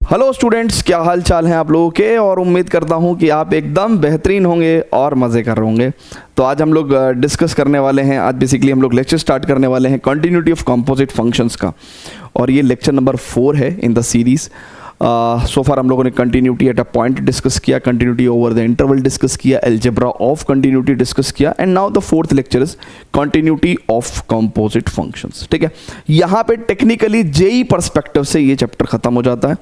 Hello students, क्या हाल चाल हैं आप लोगों के। और उम्मीद करता हूं कि आप एकदम बेहतरीन होंगे और मज़े कर रहे होंगे। तो आज हम लोग डिस्कस करने वाले हैं, आज बेसिकली हम लोग लेक्चर स्टार्ट करने वाले हैं कंटिन्यूटी ऑफ कंपोजिट फंक्शंस का। और ये लेक्चर नंबर 4 है इन द सीरीज़। सो फार हम लोगों ने continuity at a point discuss किया, continuity over the interval discuss किया, अलजेब्रा ऑफ कंटिन्यूटी डिस्कस किया, and now the fourth lecture is continuity of composite functions. ठीक है, यहाँ पे टेक्निकली जेई पर्सपेक्टिव से ये चैप्टर खत्म हो जाता है,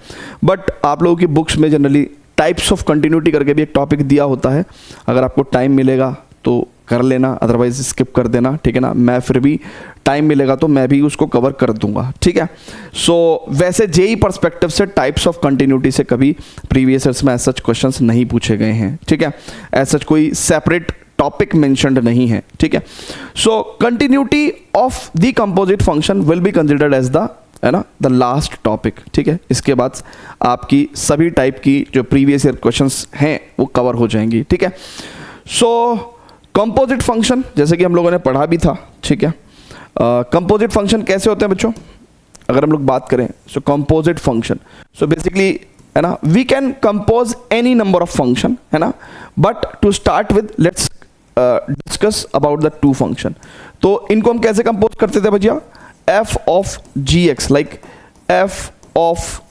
बट आप लोगों की बुक्स में जनरली टाइप्स ऑफ कंटिन्यूटी करके भी एक टॉपिक दिया होता है। अगर आपको टाइम मिलेगा तो कर लेना, अदरवाइज स्किप कर देना। ठीक है ना, मैं फिर भी टाइम मिलेगा तो मैं भी उसको कवर कर दूंगा। ठीक है, सो वैसे जेई पर्सपेक्टिव से टाइप्स ऑफ कंटिन्यूटी से कभी प्रीवियस ईयर्स में ऐसा क्वेश्चंस नहीं पूछे गए हैं। ठीक है, ऐसा कोई सेपरेट टॉपिक मेंशन्ड नहीं है। ठीक है, so continuity of the composite function will be considered as the, है ना, द लास्ट टॉपिक। ठीक है, इसके बाद आपकी सभी टाइप की जो प्रीवियस ईयर क्वेश्चंस हैं वो कवर हो जाएंगी। ठीक है, सो कंपोजिट फंक्शन जैसे कि हम लोगों ने पढ़ा भी था। ठीक है, कंपोजिट फंक्शन कैसे होते हैं बच्चों, अगर हम लोग बात करें so composite function, so basically, है ना, we can compose any number of function, है ना, but to start with let's discuss about the two function. तो इनको हम कैसे कंपोज करते थे भैया, f of g x, like f of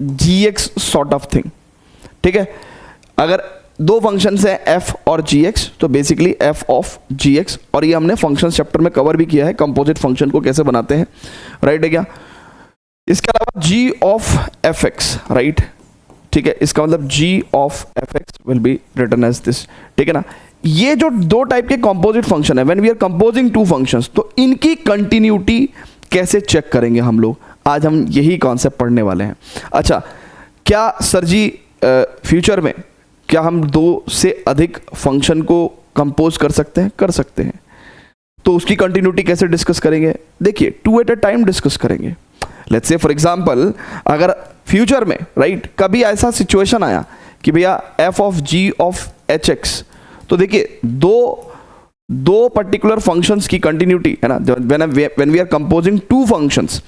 g x sort of thing. ठीक है, अगर दो फंक्शंस हैं एफ और जी एक्स, तो basically f of g x, और ये हमने फंक्शन चैप्टर में कवर भी किया है, कंपोजिट फंक्शन को कैसे बनाते हैं, राइट है क्या। इसके अलावा g of f x, right. ठीक है, इसका मतलब g of f x will be written as this. ठीक है ना, ये जो दो टाइप के कंपोजिट फंक्शन है, when we are composing two functions, तो इनकी कंटिन्यूटी कैसे चेक करेंगे हम लोग, आज हम यही कॉन्सेप्ट पढ़ने वाले हैं। अच्छा, क्या सर जी फ्यूचर में क्या हम दो से अधिक फंक्शन को कंपोज कर सकते हैं? कर सकते हैं। तो उसकी कंटिन्यूटी कैसे डिस्कस करेंगे, देखिए, two at a time discuss करेंगे। लेट्स से फॉर एग्जांपल, अगर फ्यूचर में, राइट, कभी ऐसा सिचुएशन आया कि भैया f of g of h x, तो देखिए दो पर्टिकुलर फंक्शंस की कंटिन्यूटी, है ना, when we are composing two functions,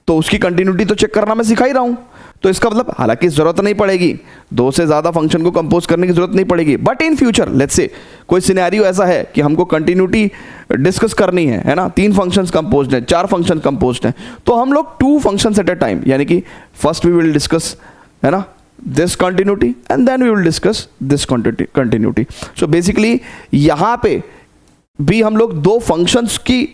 तो उसकी कंटिन्यूटी तो चेक करना मैं सिखा ही रहा हूं। तो इसका मतलब हालांकि जरूरत नहीं पड़ेगी, दो से ज्यादा फंक्शन को कंपोज करने की जरूरत नहीं पड़ेगी, but in future let's say कोई सिनेरियो ऐसा है कि हमको कंटिन्यूटी डिस्कस करनी है ना, 3 फंक्शंस कंपोज्ड हैं, 4 फंक्शन कंपोज्ड हैं, तो हम लोग 2 फंक्शंस एट अ टाइम, यानी कि फर्स्ट वी विल डिस्कस, है ना, this continuity and then we will discuss this continuity. So basically यहां पे भी हम लोग 2 फंक्शंस की,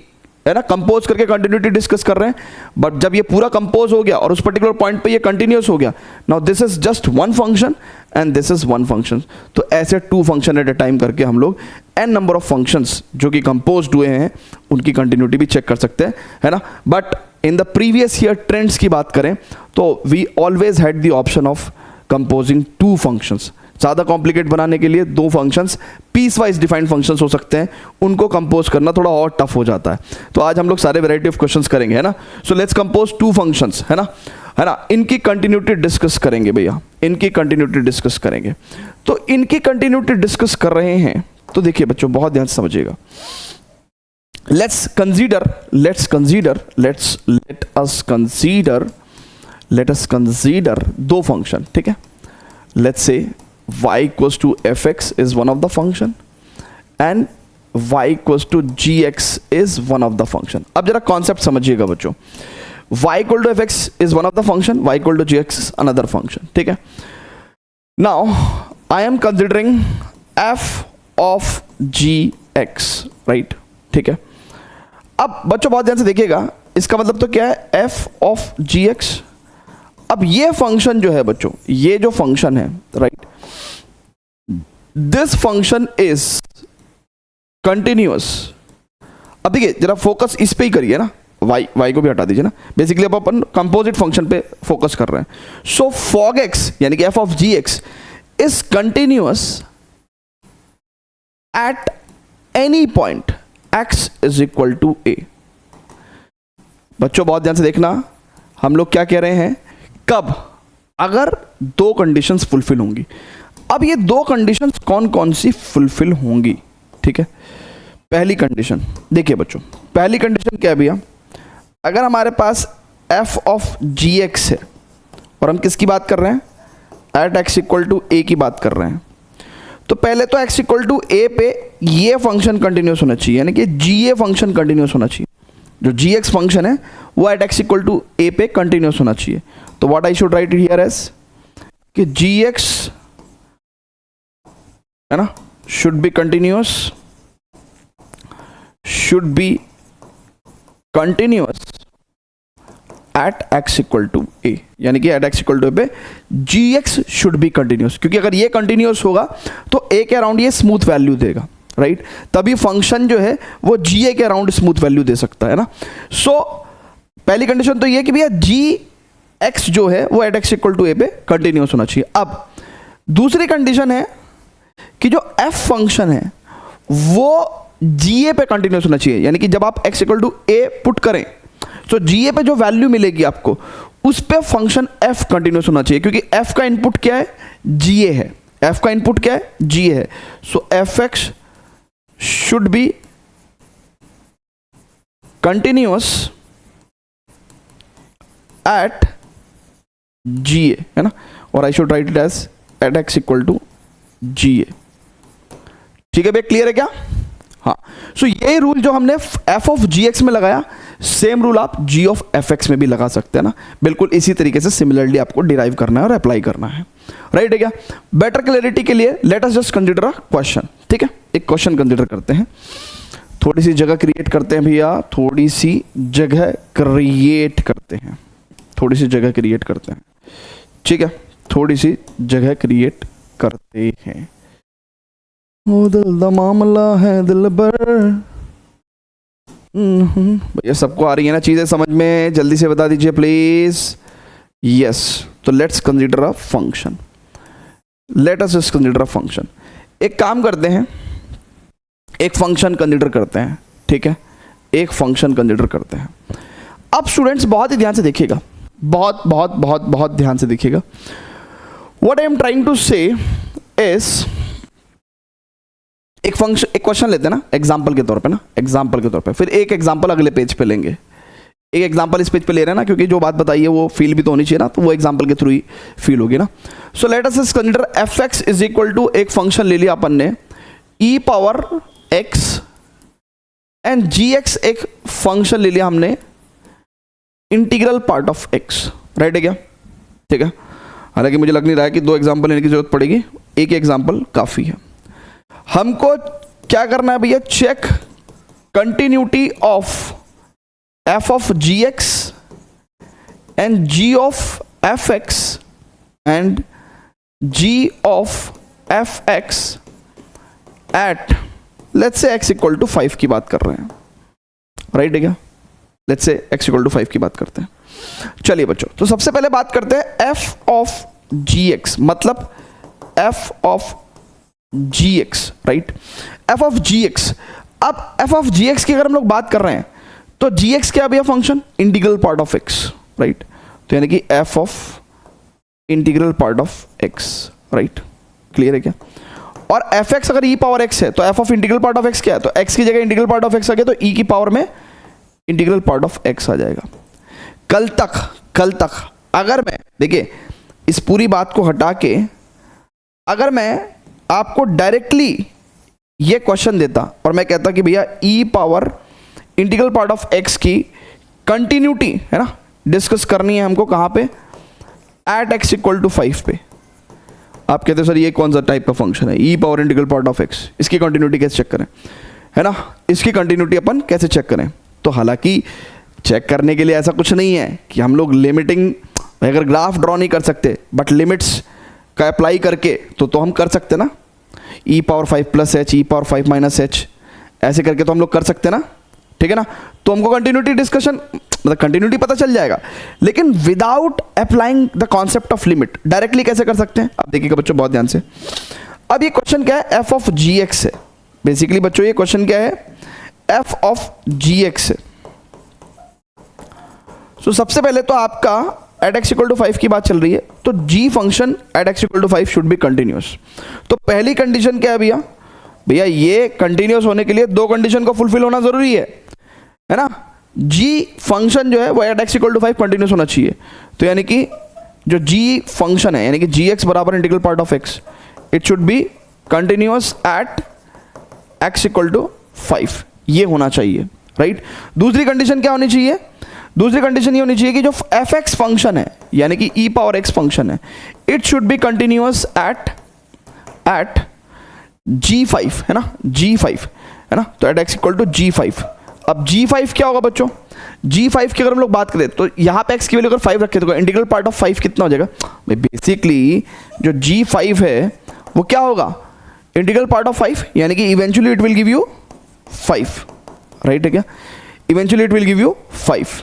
है ना, कंपोज करके कंटिन्यूटी डिस्कस कर रहे हैं, बट जब ये पूरा कंपोज हो गया और उस पर्टिकुलर पॉइंट पे ये कंटिन्यूस हो गया, now this is just one function and this is one function. तो ऐसे 2 फंक्शन एट अ टाइम करके हम लोग n नंबर ऑफ फंक्शंस जो कि कंपोज्ड हुए हैं उनकी कंटिन्यूटी भी चेक कर सकते हैं, है ना। But in the previous year trends की बात करें तो we always had the option of composing 2 functions. ज़्यादा कॉम्प्लिकेट बनाने के लिए 2 functions, piecewise defined functions हो सकते हैं, उनको कंपोज करना थोड़ा और टफ हो जाता है। तो आज हम लोग सारे वैरायटी ऑफ क्वेश्चंस करेंगे, है ना। सो लेट्स कंपोज 2 फंक्शंस, है ना, इनकी कंटिन्यूटी डिस्कस करेंगे भैया, इनकी कंटिन्यूटी डिस्कस करेंगे। तो इनकी कंटिन्यूटी डिस्कस कर रहे हैं तो देखिए बच्चों, बहुत ध्यान से समझिएगा। Late us consider 2 function. ठीक है, let's say y equals to fx is one of the function and y equals to gx is one of the function. अब जरा कॉन्सेप्ट समझिएगा बच्चों, y equal to fx is one of the function, y equal to gx is another function. ठीक है, now I am considering f of gx, right? ठीक है, अब बच्चों बहुत ध्यान से देखिएगा, इसका मतलब तो क्या है, f of gx। अब ये फंक्शन जो है बच्चों, ये जो फंक्शन है, right, this function is continuous. अब देखिए जरा फोकस इस पे ही करिए ना, y को भी हटा दीजिए ना, बेसिकली अब अपन कंपोजिट फंक्शन पे फोकस कर रहे हैं। सो फॉग x यानी कि f of g x is continuous at any point x is equal to a। बच्चों बहुत ध्यान से देखना, हम लोग क्या कह रहे हैं, कब, अगर 2 कंडीशंस फुलफिल होंगी। अब ये 2 कंडीशंस कौन कौन सी फुलफिल होंगी? ठीक है, पहली कंडीशन देखिए बच्चों, पहली कंडीशन क्या है भैया, अगर हमारे पास f ऑफ जी एक्स है और हम किसकी बात कर रहे हैं, एट एक्स इक्वल टू ए की बात कर रहे हैं। तो पहले तो एक्स इक्वल टू ए पे ये फंक्शन कंटिन्यूस होना चाहिए, यानी कि जी ए फंक्शन कंटिन्यूस होना चाहिए। जो जी एक्स फंक्शन है वो at x equal to a पे कंटिन्यूस होना चाहिए। तो what I should write here as कि जी एक्स है ना should be continuous, should be continuous at x equal to a, यानी कि at x equal to a पे g x should be continuous, क्योंकि अगर ये कंटिन्यूस होगा तो ए के अराउंड ये स्मूथ वैल्यू देगा, राइट तभी फंक्शन जो है वो जी ए के अराउंड स्मूथ वैल्यू दे सकता है ना। सो पहली कंडीशन तो ये कि भैया जी एक्स जो है वो at x equal to a पे कंटिन्यूस होना चाहिए। अब दूसरी कंडीशन है कि जो एफ फंक्शन है वो जी ए पे कंटिन्यूस होना चाहिए, यानी कि जब आप x equal to a put करें तो जी ए पे जो वैल्यू मिलेगी आपको उस पे फंक्शन एफ कंटिन्यूस होना चाहिए, क्योंकि एफ का इनपुट क्या है, जी ए है, एफ का इनपुट क्या है, जी ए है। So f x should be continuous at g a, है ना, और I should write it as at x equal to g a. ठीक है भैया, क्लियर है क्या? हाँ, सो ये रूल जो हमने एफ ऑफ जी एक्स में लगाया, सेम रूल आप जी ऑफ एफ एक्स में भी लगा सकते हैं ना, बिल्कुल इसी तरीके से सिमिलरली आपको डिराइव करना है और अप्लाई करना है, राइट है क्या? बेटर क्लैरिटी के लिए late us just consider a question. ठीक है, एक क्वेश्चन कंसिडर करते हैं, थोड़ी सी जगह क्रिएट करते हैं भैया, थोड़ी सी जगह क्रिएट करते हैं, थोड़ी सी जगह क्रिएट करते हैं। ठीक है, थोड़ी सी जगह क्रिएट करते हैं। ओ दिल दा मामला है दिल भर। भैया सबको आ रही है ना चीजें समझ में, जल्दी से बता दीजिए प्लीज। यस, तो let's consider a function, late us just consider a function. एक काम करते हैं, एक फंक्शन कंसीडर करते हैं। ठीक है, एक फंक्शन कंसीडर करते हैं। अब स्टूडेंट्स बहुत ही ध्यान से देखिएगा, बहुत बहुत बहुत बहुत ध्यान से देखिएगा। What I am trying to say is, एक फंक्शन, एक क्वेश्चन लेते हैं ना एग्जांपल के तौर पे ना, एग्जांपल के तौर पे, फिर एक एग्जांपल अगले पेज पे लेंगे। एक एग्जांपल इस पेज पे ले रहे हैं ना, क्योंकि जो बात बताई है वो फील भी तो होनी चाहिए ना, तो वो एग्जांपल के थ्रू ही फील होगी ना। So let us consider f x is equal to, एक फंक्शन ले लिया अपन ने e power x, and g x एक फंक्शन ले लिया हमने integral part of x, right है क्या? ठीक है, हालांकि मुझे लग नहीं रहा है कि दो एग्जांपल लेने की जरूरत पड़ेगी, एक एग्जांपल काफी है। हमको क्या करना है भैया, check continuity of f of g x and g of f x and g of f x at let's say x equal to 5 की बात कर रहे हैं, राइट है क्या? Let's say x equal to 5 की बात करते हैं। चलिए बच्चों, तो सबसे पहले बात करते हैं एफ ऑफ जी एक्स, मतलब f of g x, right, f of g x. अब एफ ऑफ जी एक्स की अगर हम लोग बात कर रहे हैं तो जी एक्स क्या भैया function, integral part of x, right, तो यानी कि F of integral part of x, right, clear है क्या? और एफ एक्स अगर ई पावर एक्स है तो F of integral part of x क्या है, तो एक्स की जगह इंटीग्रल पार्ट ऑफ एक्स आ गया तो ई की पावर में इंटीग्रल पार्ट ऑफ एक्स आ जाएगा। कल तक अगर मैं, देखिए इस पूरी बात को हटा के अगर मैं आपको डायरेक्टली ये क्वेश्चन देता और मैं कहता कि भैया e power integral part of x की कंटिन्यूटी है ना डिस्कस करनी है हमको, कहाँ पे, एट एक्स इक्वल टू 5 पे। आप कहते हो सर ये कौन सा टाइप का फंक्शन है, e power integral part of x, इसकी कंटिन्यूटी कैसे चेक करें, है ना, इसकी कंटिन्यूटी अपन कैसे चेक करें? तो हालांकि चेक करने के लिए ऐसा कुछ नहीं है कि हम लोग लिमिटिंग, अगर ग्राफ ड्रॉ नहीं कर सकते बट लिमिट्स का अप्लाई करके तो हम कर सकते ना, ई पावर 5 प्लस एच, ई पावर 5 माइनस एच, ऐसे करके तो हम लोग कर सकते ना, ठीक है ना। तो हमको कंटिन्यूटी डिस्कशन, मतलब कंटिन्यूटी पता चल जाएगा, लेकिन without applying the concept of limit directly कैसे कर सकते हैं? अब देखिएगा बच्चों बहुत ध्यान से। अब ये क्वेश्चन क्या है, एफ ऑफ जी एक्स है। बेसिकली बच्चों ये क्वेश्चन क्या है, एफ ऑफ जी एक्स है। सो सबसे पहले तो आपका एट एक्स इक्वल टू 5 की बात चल रही है, तो g function at x equal to 5 should be continuous. तो पहली कंडीशन क्या है भैया, भैया ये कंटिन्यूस होने के लिए दो कंडीशन को फुलफिल होना जरूरी है ना। जी फंक्शन जो है वो at x equal to 5 continuous होना चाहिए, तो यानी कि जो g फंक्शन है यानी कि gx बराबर integral part of x, it should be continuous at x equal to 5, ये होना चाहिए, राइट। दूसरी कंडीशन क्या होनी चाहिए? दूसरी कंडीशन ये होनी चाहिए कि जो fx फंक्शन है यानी कि e पावर x फंक्शन है, it should be continuous eight g5, है ना, g5, है ना, तो at x equal to g5। अब g5 क्या होगा बच्चों? g5 की अगर हम लोग बात करें तो यहाँ पे x की वैल्यू अगर 5 रखे तो इंटीग्रल पार्ट ऑफ 5 कितना हो जाएगा? बेसिकली जो g5 है वो क्या होगा? इंटीग्रल पार्ट ऑफ 5, यानी कि eventually it will give you 5, right है क्या? Eventually it will give you 5।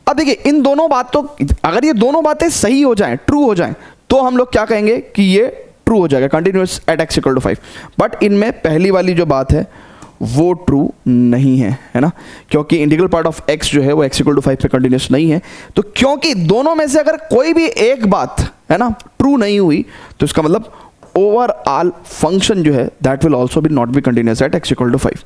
अब देखिए इन दोनों बातों, अगर ये दोनों बातें सही हो जाएं, ट्रू हो जाएं, तो हम लोग क्या कहेंगे कि ये ट्रू हो जाएगा, continuous at x equal to 5। But इनमें पहली वाली जो बात है वो ट्रू नहीं है ना, क्योंकि इंटीग्रल पार्ट ऑफ x जो है वो x इक्वल टू 5 पे कंटिन्यूअस नहीं है। तो क्योंकि दोनों में से अगर कोई भी एक बात है ना ट्रू नहीं हुई, तो इसका मतलब ओवरऑल फंक्शन जो है that will also be not be continuous at x equal to 5।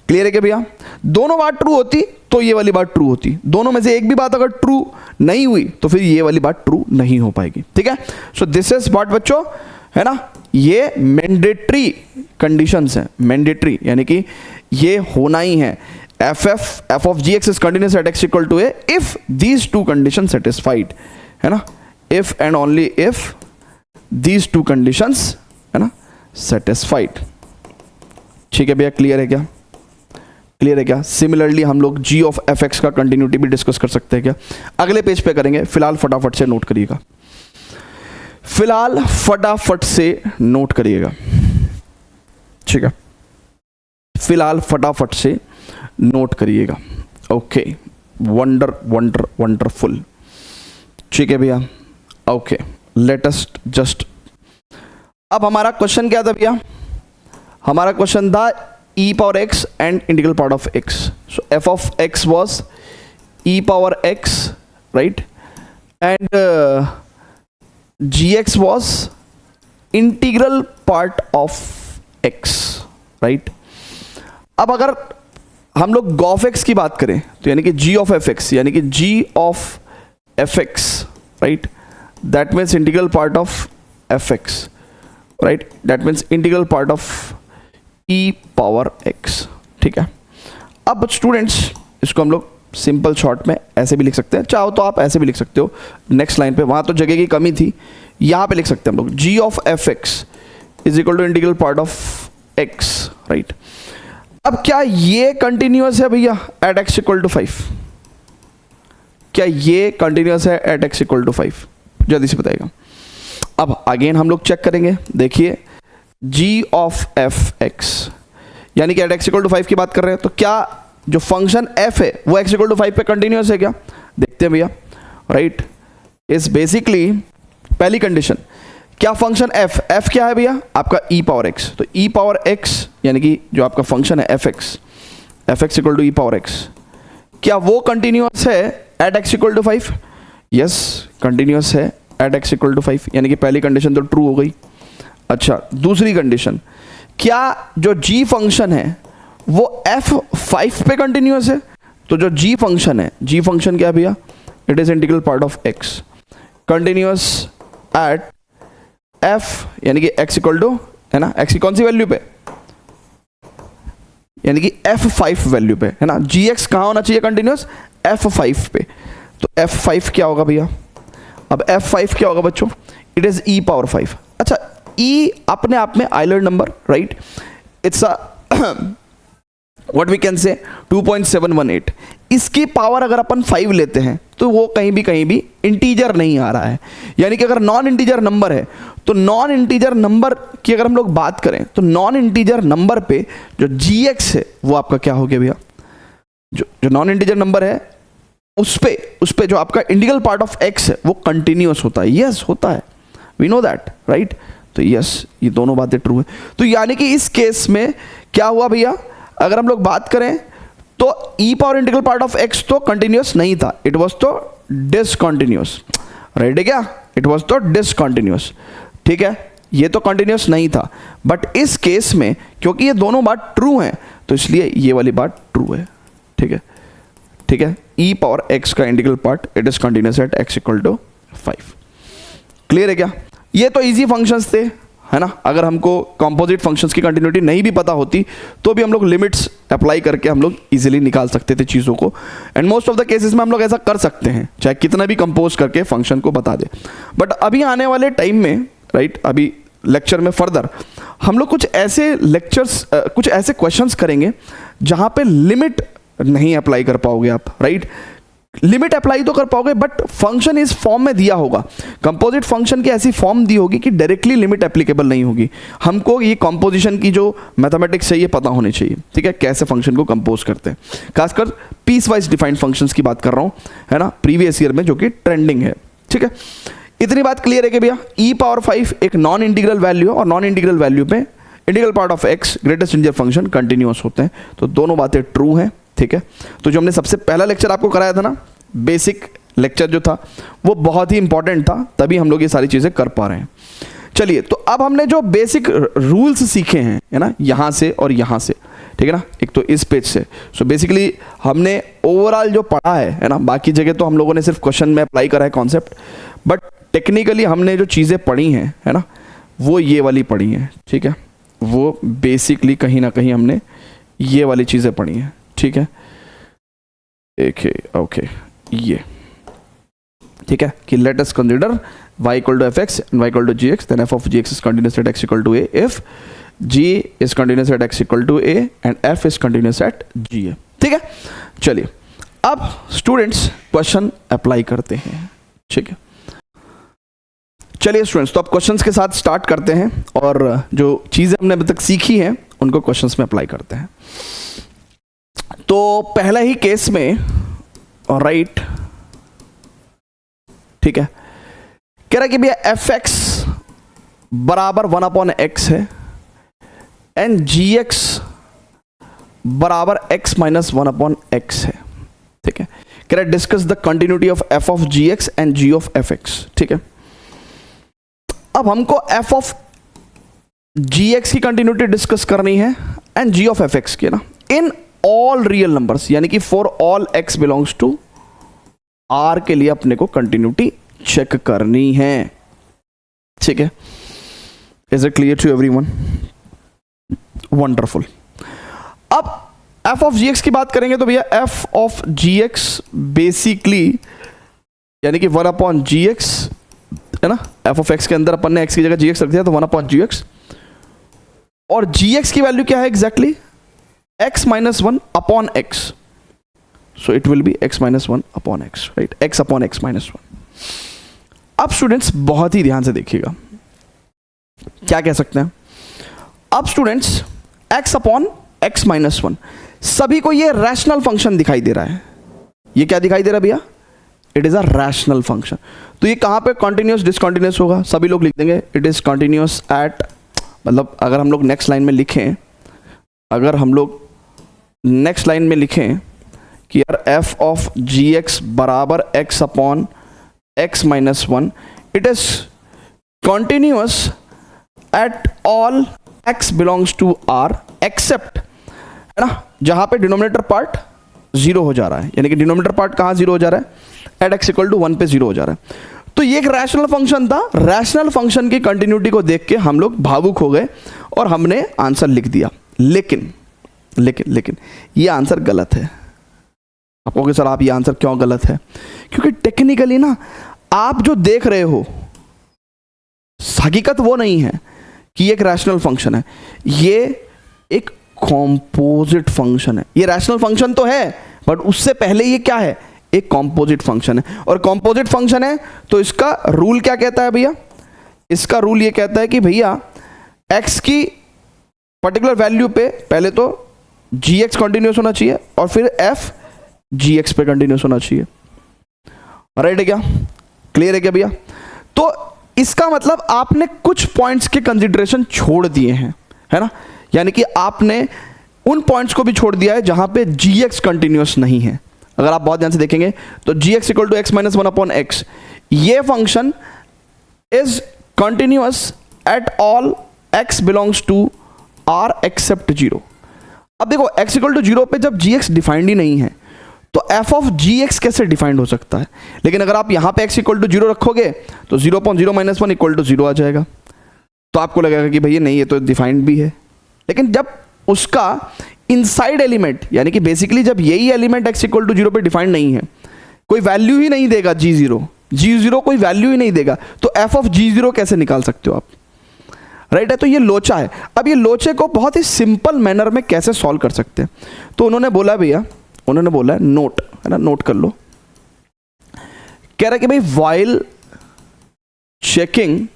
Clear है क्या भैया? दोनों बात ट्रू होती तो ये वाली बात ट्रू होती, दोनों में से एक भी बात अगर ट्रू नहीं हुई तो फिर ये वाली बात ट्रू नहीं हो पाएगी, ठीक है। सो दिस इज व्हाट बच्चों, है ना, ये मैंडेटरी कंडीशंस हैं, मैंडेटरी यानी कि ये होना ही है। f of gx is continuous at x equal to a if these two conditions satisfied, है ना, if and only if these two conditions, है ना, satisfied। ठीक है भैया, क्लियर है क्या? क्लियर है क्या? सिमिलरली हम लोग g of fx का कंटिन्यूटी भी डिस्कस कर सकते हैं क्या? अगले पेज पे करेंगे, फिलहाल फटाफट से नोट करिएगा, फिलहाल फटाफट से नोट करिएगा, ठीक है, फिलहाल फटाफट से नोट करिएगा। ओके, वंडरफुल, ठीक है भैया। ओके, लेट अस जस्ट, अब हमारा क्वेश्चन क्या था भैया? हमारा क्वेश्चन था e power x and integral part of x। So f of x was e power x, right, and gx was integral part of x, right. अब अगर हम लोग g ऑफ x की बात करें तो यानी कि g ऑफ fx, यानी कि g of fx, right, that means integral part of fx, right, that means integral part of e power x, ठीक है। अब स्टूडेंट्स इसको हम लोग सिंपल शॉर्ट में ऐसे भी लिख सकते हैं, चाहो तो आप ऐसे भी लिख सकते हो, नेक्स्ट लाइन पे, वहां तो जगह की कमी थी, यहां पे लिख सकते हैं हम लोग g of fx is equal to integral part of x, right. अब क्या ये कंटिन्यूअस है भैया एट x इक्वल टू 5? क्या ये कंटिन्यूअस है एट x इक्वल टू 5? जल्दी से बताइएगा। अब अगेन हम लोग चेक करेंगे, देखिए g ऑफ fx यानी कि एट x इक्वल टू 5 की बात कर रहे हैं, तो क्या जो फंक्शन f है वो x इक्वल टू 5 पे कंटिन्यूअस है क्या? देखते हैं भैया, राइट। इज बेसिकली पहली कंडीशन, क्या फंक्शन f क्या है भैया? आपका e पावर x, तो e पावर x यानी कि जो आपका फंक्शन है fx equal to e power x, क्या वो कंटिन्यूअस है at x equal to 5? Yes, continuous है एट x इक्वल टू 5, यानी कि पहली कंडीशन तो ट्रू हो गई। अच्छा, दूसरी कंडीशन, क्या जो g फंक्शन है वो f5 पे कंटिन्यूअस है? तो जो g फंक्शन है, g फंक्शन क्या है भैया? It is integral part of x, continuous at f यानी कि x इक्वल टू, है ना, x की कौन सी वैल्यू पे? यानी कि f5 वैल्यू पे, है ना। gx कहां होना चाहिए कंटिन्यूअस? f5 पे। तो f5 क्या होगा भैया? अब f5 क्या होगा बच्चों? It is e power 5। अच्छा, e अपने आप में Euler number, right, it's a what we can say 2.718। इसकी पावर अगर अपन 5 लेते हैं तो वो कहीं भी इंटीजर नहीं आ रहा है, यानी कि अगर नॉन इंटीजर नंबर है तो नॉन इंटीजर नंबर की अगर हम लोग बात करें तो नॉन इंटीजर नंबर पे जो gx है वो आपका क्या हो गया भैया? जो नॉन इंटीजर नंबर है उस पे जो आपका इंटीग्रल पार्ट ऑफ x है वो कंटिन्यूअस होता है। यस, होता है, वी नो दैट, राइट। तो यस, ये दोनों बातें ट्रू है। तो यानी कि इस केस में क्या हुआ भैया? अगर हम लोग बात करें तो e power integral part of x तो कंटिन्यूअस नहीं था, इट वाज तो डिसकंटिन्यूअस, राइट है क्या? इट वाज तो डिसकंटिन्यूअस, ठीक है, ये तो कंटिन्यूअस नहीं था। बट इस केस में क्योंकि ये दोनों बात ट्रू हैं तो इसलिए ये वाली बात ट्रू है, ठीक है, ठीक है। e पावर x का integral part it is continuous at x equal to 5। Clear है क्या? ये तो इजी फंक्शंस थे, है ना। अगर हमको कंपोजिट फंक्शंस की कंटिन्यूटी नहीं भी पता होती तो भी हम लोग लिमिट्स अप्लाई करके हम लोग इजीली निकाल सकते थे चीज़ों को। And most of the cases में हम लोग ऐसा कर सकते हैं, चाहे कितना भी कंपोज करके फंक्शन को बता दे। बट अभी आने वाले टाइम में, राइट, अभी लेक्चर में फर्दर हम लोग कुछ ऐसे लेक्चर्स, कुछ ऐसे क्वेश्चंस करेंगे जहाँ पे लिमिट नहीं अप्लाई कर पाओगे आप, राइट। लिमिट अप्लाई तो कर पाओगे बट फंक्शन इस फॉर्म में दिया होगा, कंपोजिट फंक्शन की ऐसी फॉर्म दी होगी कि डायरेक्टली लिमिट एप्लीकेबल नहीं होगी। हमको ये कंपोजिशन की जो मैथमेटिक्स है ये पता होनी चाहिए, ठीक है, कैसे फंक्शन को कंपोज करते हैं। खासकर पीस वाइज डिफाइंड फंक्शंस की बात कर रहा हूँ, है ना, प्रीवियस ईयर में, जो कि ट्रेंडिंग है, ठीक है। इतनी बात क्लियर है कि भैया e⁴ एक नॉन इंटीग्रल वैल्यू है और नॉन इंटीग्रल वैल्यू पे integral part of x greatest integer function continuous होते हैं, तो दोनों बातें ट्रू हैं, ठीक है। तो जो हमने सबसे पहला लेक्चर आपको कराया था ना, बेसिक लेक्चर जो था, वो बहुत ही इंपॉर्टेंट था, तभी हम लोग ये सारी चीज़ें कर पा रहे हैं। चलिए, तो अब हमने जो बेसिक रूल्स सीखे हैं, है ना, यहाँ से और यहाँ से, ठीक है ना, एक तो इस पेज से। सो बेसिकली हमने ओवरऑल जो पढ़ा है ना, बाकी जगह तो हम लोगों ने सिर्फ क्वेश्चन में अप्लाई करा है कॉन्सेप्ट, बट टेक्निकली हमने जो चीज़ें पढ़ी हैं, है ना, वो ये वाली पढ़ी हैं, ठीक है। वो बेसिकली कहीं ना कहीं हमने ये वाली चीज़ें पढ़ी हैं, ठीक है। ओके, ये ठीक है कि let us consider y equal to fx and y equal to gx, then f of gx is continuous at x equal to a if g is continuous at x equal to a and f is continuous at g, ठीक है। चलिए, अब students question apply करते हैं, ठीक है। चलिए students, तो अब क्वेश्चंस के साथ स्टार्ट करते हैं और जो चीज़ें हमने अभी तक सीखी हैं उनको क्वेश्चंस में अप्लाई करते हैं। तो पहला ही केस में, राइट, ठीक है, कह रहा है कि भैया fx बराबर 1/x है एंड gx बराबर x माइनस 1/x है, ठीक है। कह रहा है discuss the continuity of f of gx and g of fx, ठीक है। अब हमको f ऑफ gx की कंटिन्यूटी डिस्कस करनी है एंड g ऑफ fx की, ना, इन ऑल रियल नंबर्स, यानी कि for all x belongs to r के लिए अपने को कंटिन्यूटी चेक करनी है, ठीक है। Is it clear to everyone? Wonderful. अब f ऑफ gx की बात करेंगे तो भैया f ऑफ gx बेसिकली यानी कि 1/gx, है ना, f ऑफ x के अंदर अपन ने x की जगह gx रख दिया तो 1/gx, और gx की वैल्यू क्या है exactly? x minus 1/x, so it will be x minus 1/x, right, x/x minus 1। अब स्टूडेंट्स बहुत ही ध्यान से देखिएगा, क्या कह सकते हैं अब स्टूडेंट्स, x/x माइनस 1, सभी को ये रैशनल फंक्शन दिखाई दे रहा है। ये क्या दिखाई दे रहा है भैया? It is a rational function. तो ये कहां पे कंटिन्यूअस डिसकंटिन्यूअस होगा? सभी लोग लिख देंगे इट इज कंटिन्यूअस एट, मतलब अगर हम लोग नेक्स्ट लाइन में लिखें, अगर हम लोग नेक्स्ट लाइन में लिखें कि यार f ऑफ gx बराबर x/x minus 1, it is continuous at all x belongs to r except, है ना, जहां पे डिनोमिनेटर पार्ट 0 हो जा रहा है, यानी कि डिनोमिनेटर पार्ट कहां 0 हो जा रहा है? एट x इक्वल टू 1 पे 0 हो जा रहा है। तो ये एक रैशनल फंक्शन था, रैशनल फंक्शन की कंटिन्यूटी को देख के हम लोग भावुक हो गए और हमने आंसर लिख दिया। लेकिन लेकिन लेकिन ये आंसर गलत है। आप कहोगे सर आप ये आंसर क्यों गलत है? क्योंकि टेक्निकली ना आप जो देख रहे हो हकीकत वो नहीं है कि ये एक रैशनल फंक्शन है, ये एक कॉम्पोजिट फंक्शन है। ये रैशनल फंक्शन तो है बट उससे पहले ये क्या है? एक कॉम्पोजिट फंक्शन है। और कॉम्पोजिट फंक्शन है तो इसका रूल क्या कहता है भैया? इसका रूल ये कहता है कि भैया x की पर्टिकुलर वैल्यू पे पहले तो gx कंटिन्यूस होना चाहिए और फिर f gx पे कंटिन्यूस होना चाहिए। राइट है क्या? क्लियर है क्या भैया? तो इसका मतलब आपने कुछ पॉइंट्स के कंसिडरेशन छोड़ दिए हैं, है ना, यानी कि आपने उन पॉइंट्स को भी छोड़ दिया है जहां पे gx कंटिन्यूस नहीं है। अगर आप बहुत ध्यान से देखेंगे तो gx equal to x minus 1/x, ये function is continuous at all x belongs to r except 0। अब देखो x इक्वल टू 0 पे जब gx डिफाइंड ही नहीं है तो एफ ऑफ जी एक्स कैसे डिफाइंड हो सकता है? लेकिन अगर आप यहां पे x इक्वल टू 0 रखोगे तो 0.0 - 1 इक्वल टू 0 आ जाएगा, तो आपको लगेगा कि भैया नहीं, ये तो डिफाइंड भी है। लेकिन जब उसका इनसाइड एलिमेंट, यानी कि बेसिकली जब यही एलिमेंट x इक्वल टू 0 पे डिफाइंड नहीं है, कोई वैल्यू ही नहीं देगा, g0 कोई वैल्यू ही नहीं देगा, तो एफ ऑफ g0 कैसे निकाल सकते हो आप? राइट है, तो ये लोचा है। अब ये लोचे को बहुत ही सिंपल मैनर में कैसे सॉल्व कर सकते हैं? तो उन्होंने बोला भैया, उन्होंने बोला नोट, है ना, नोट कर लो। कह रहा है कि भाई while checking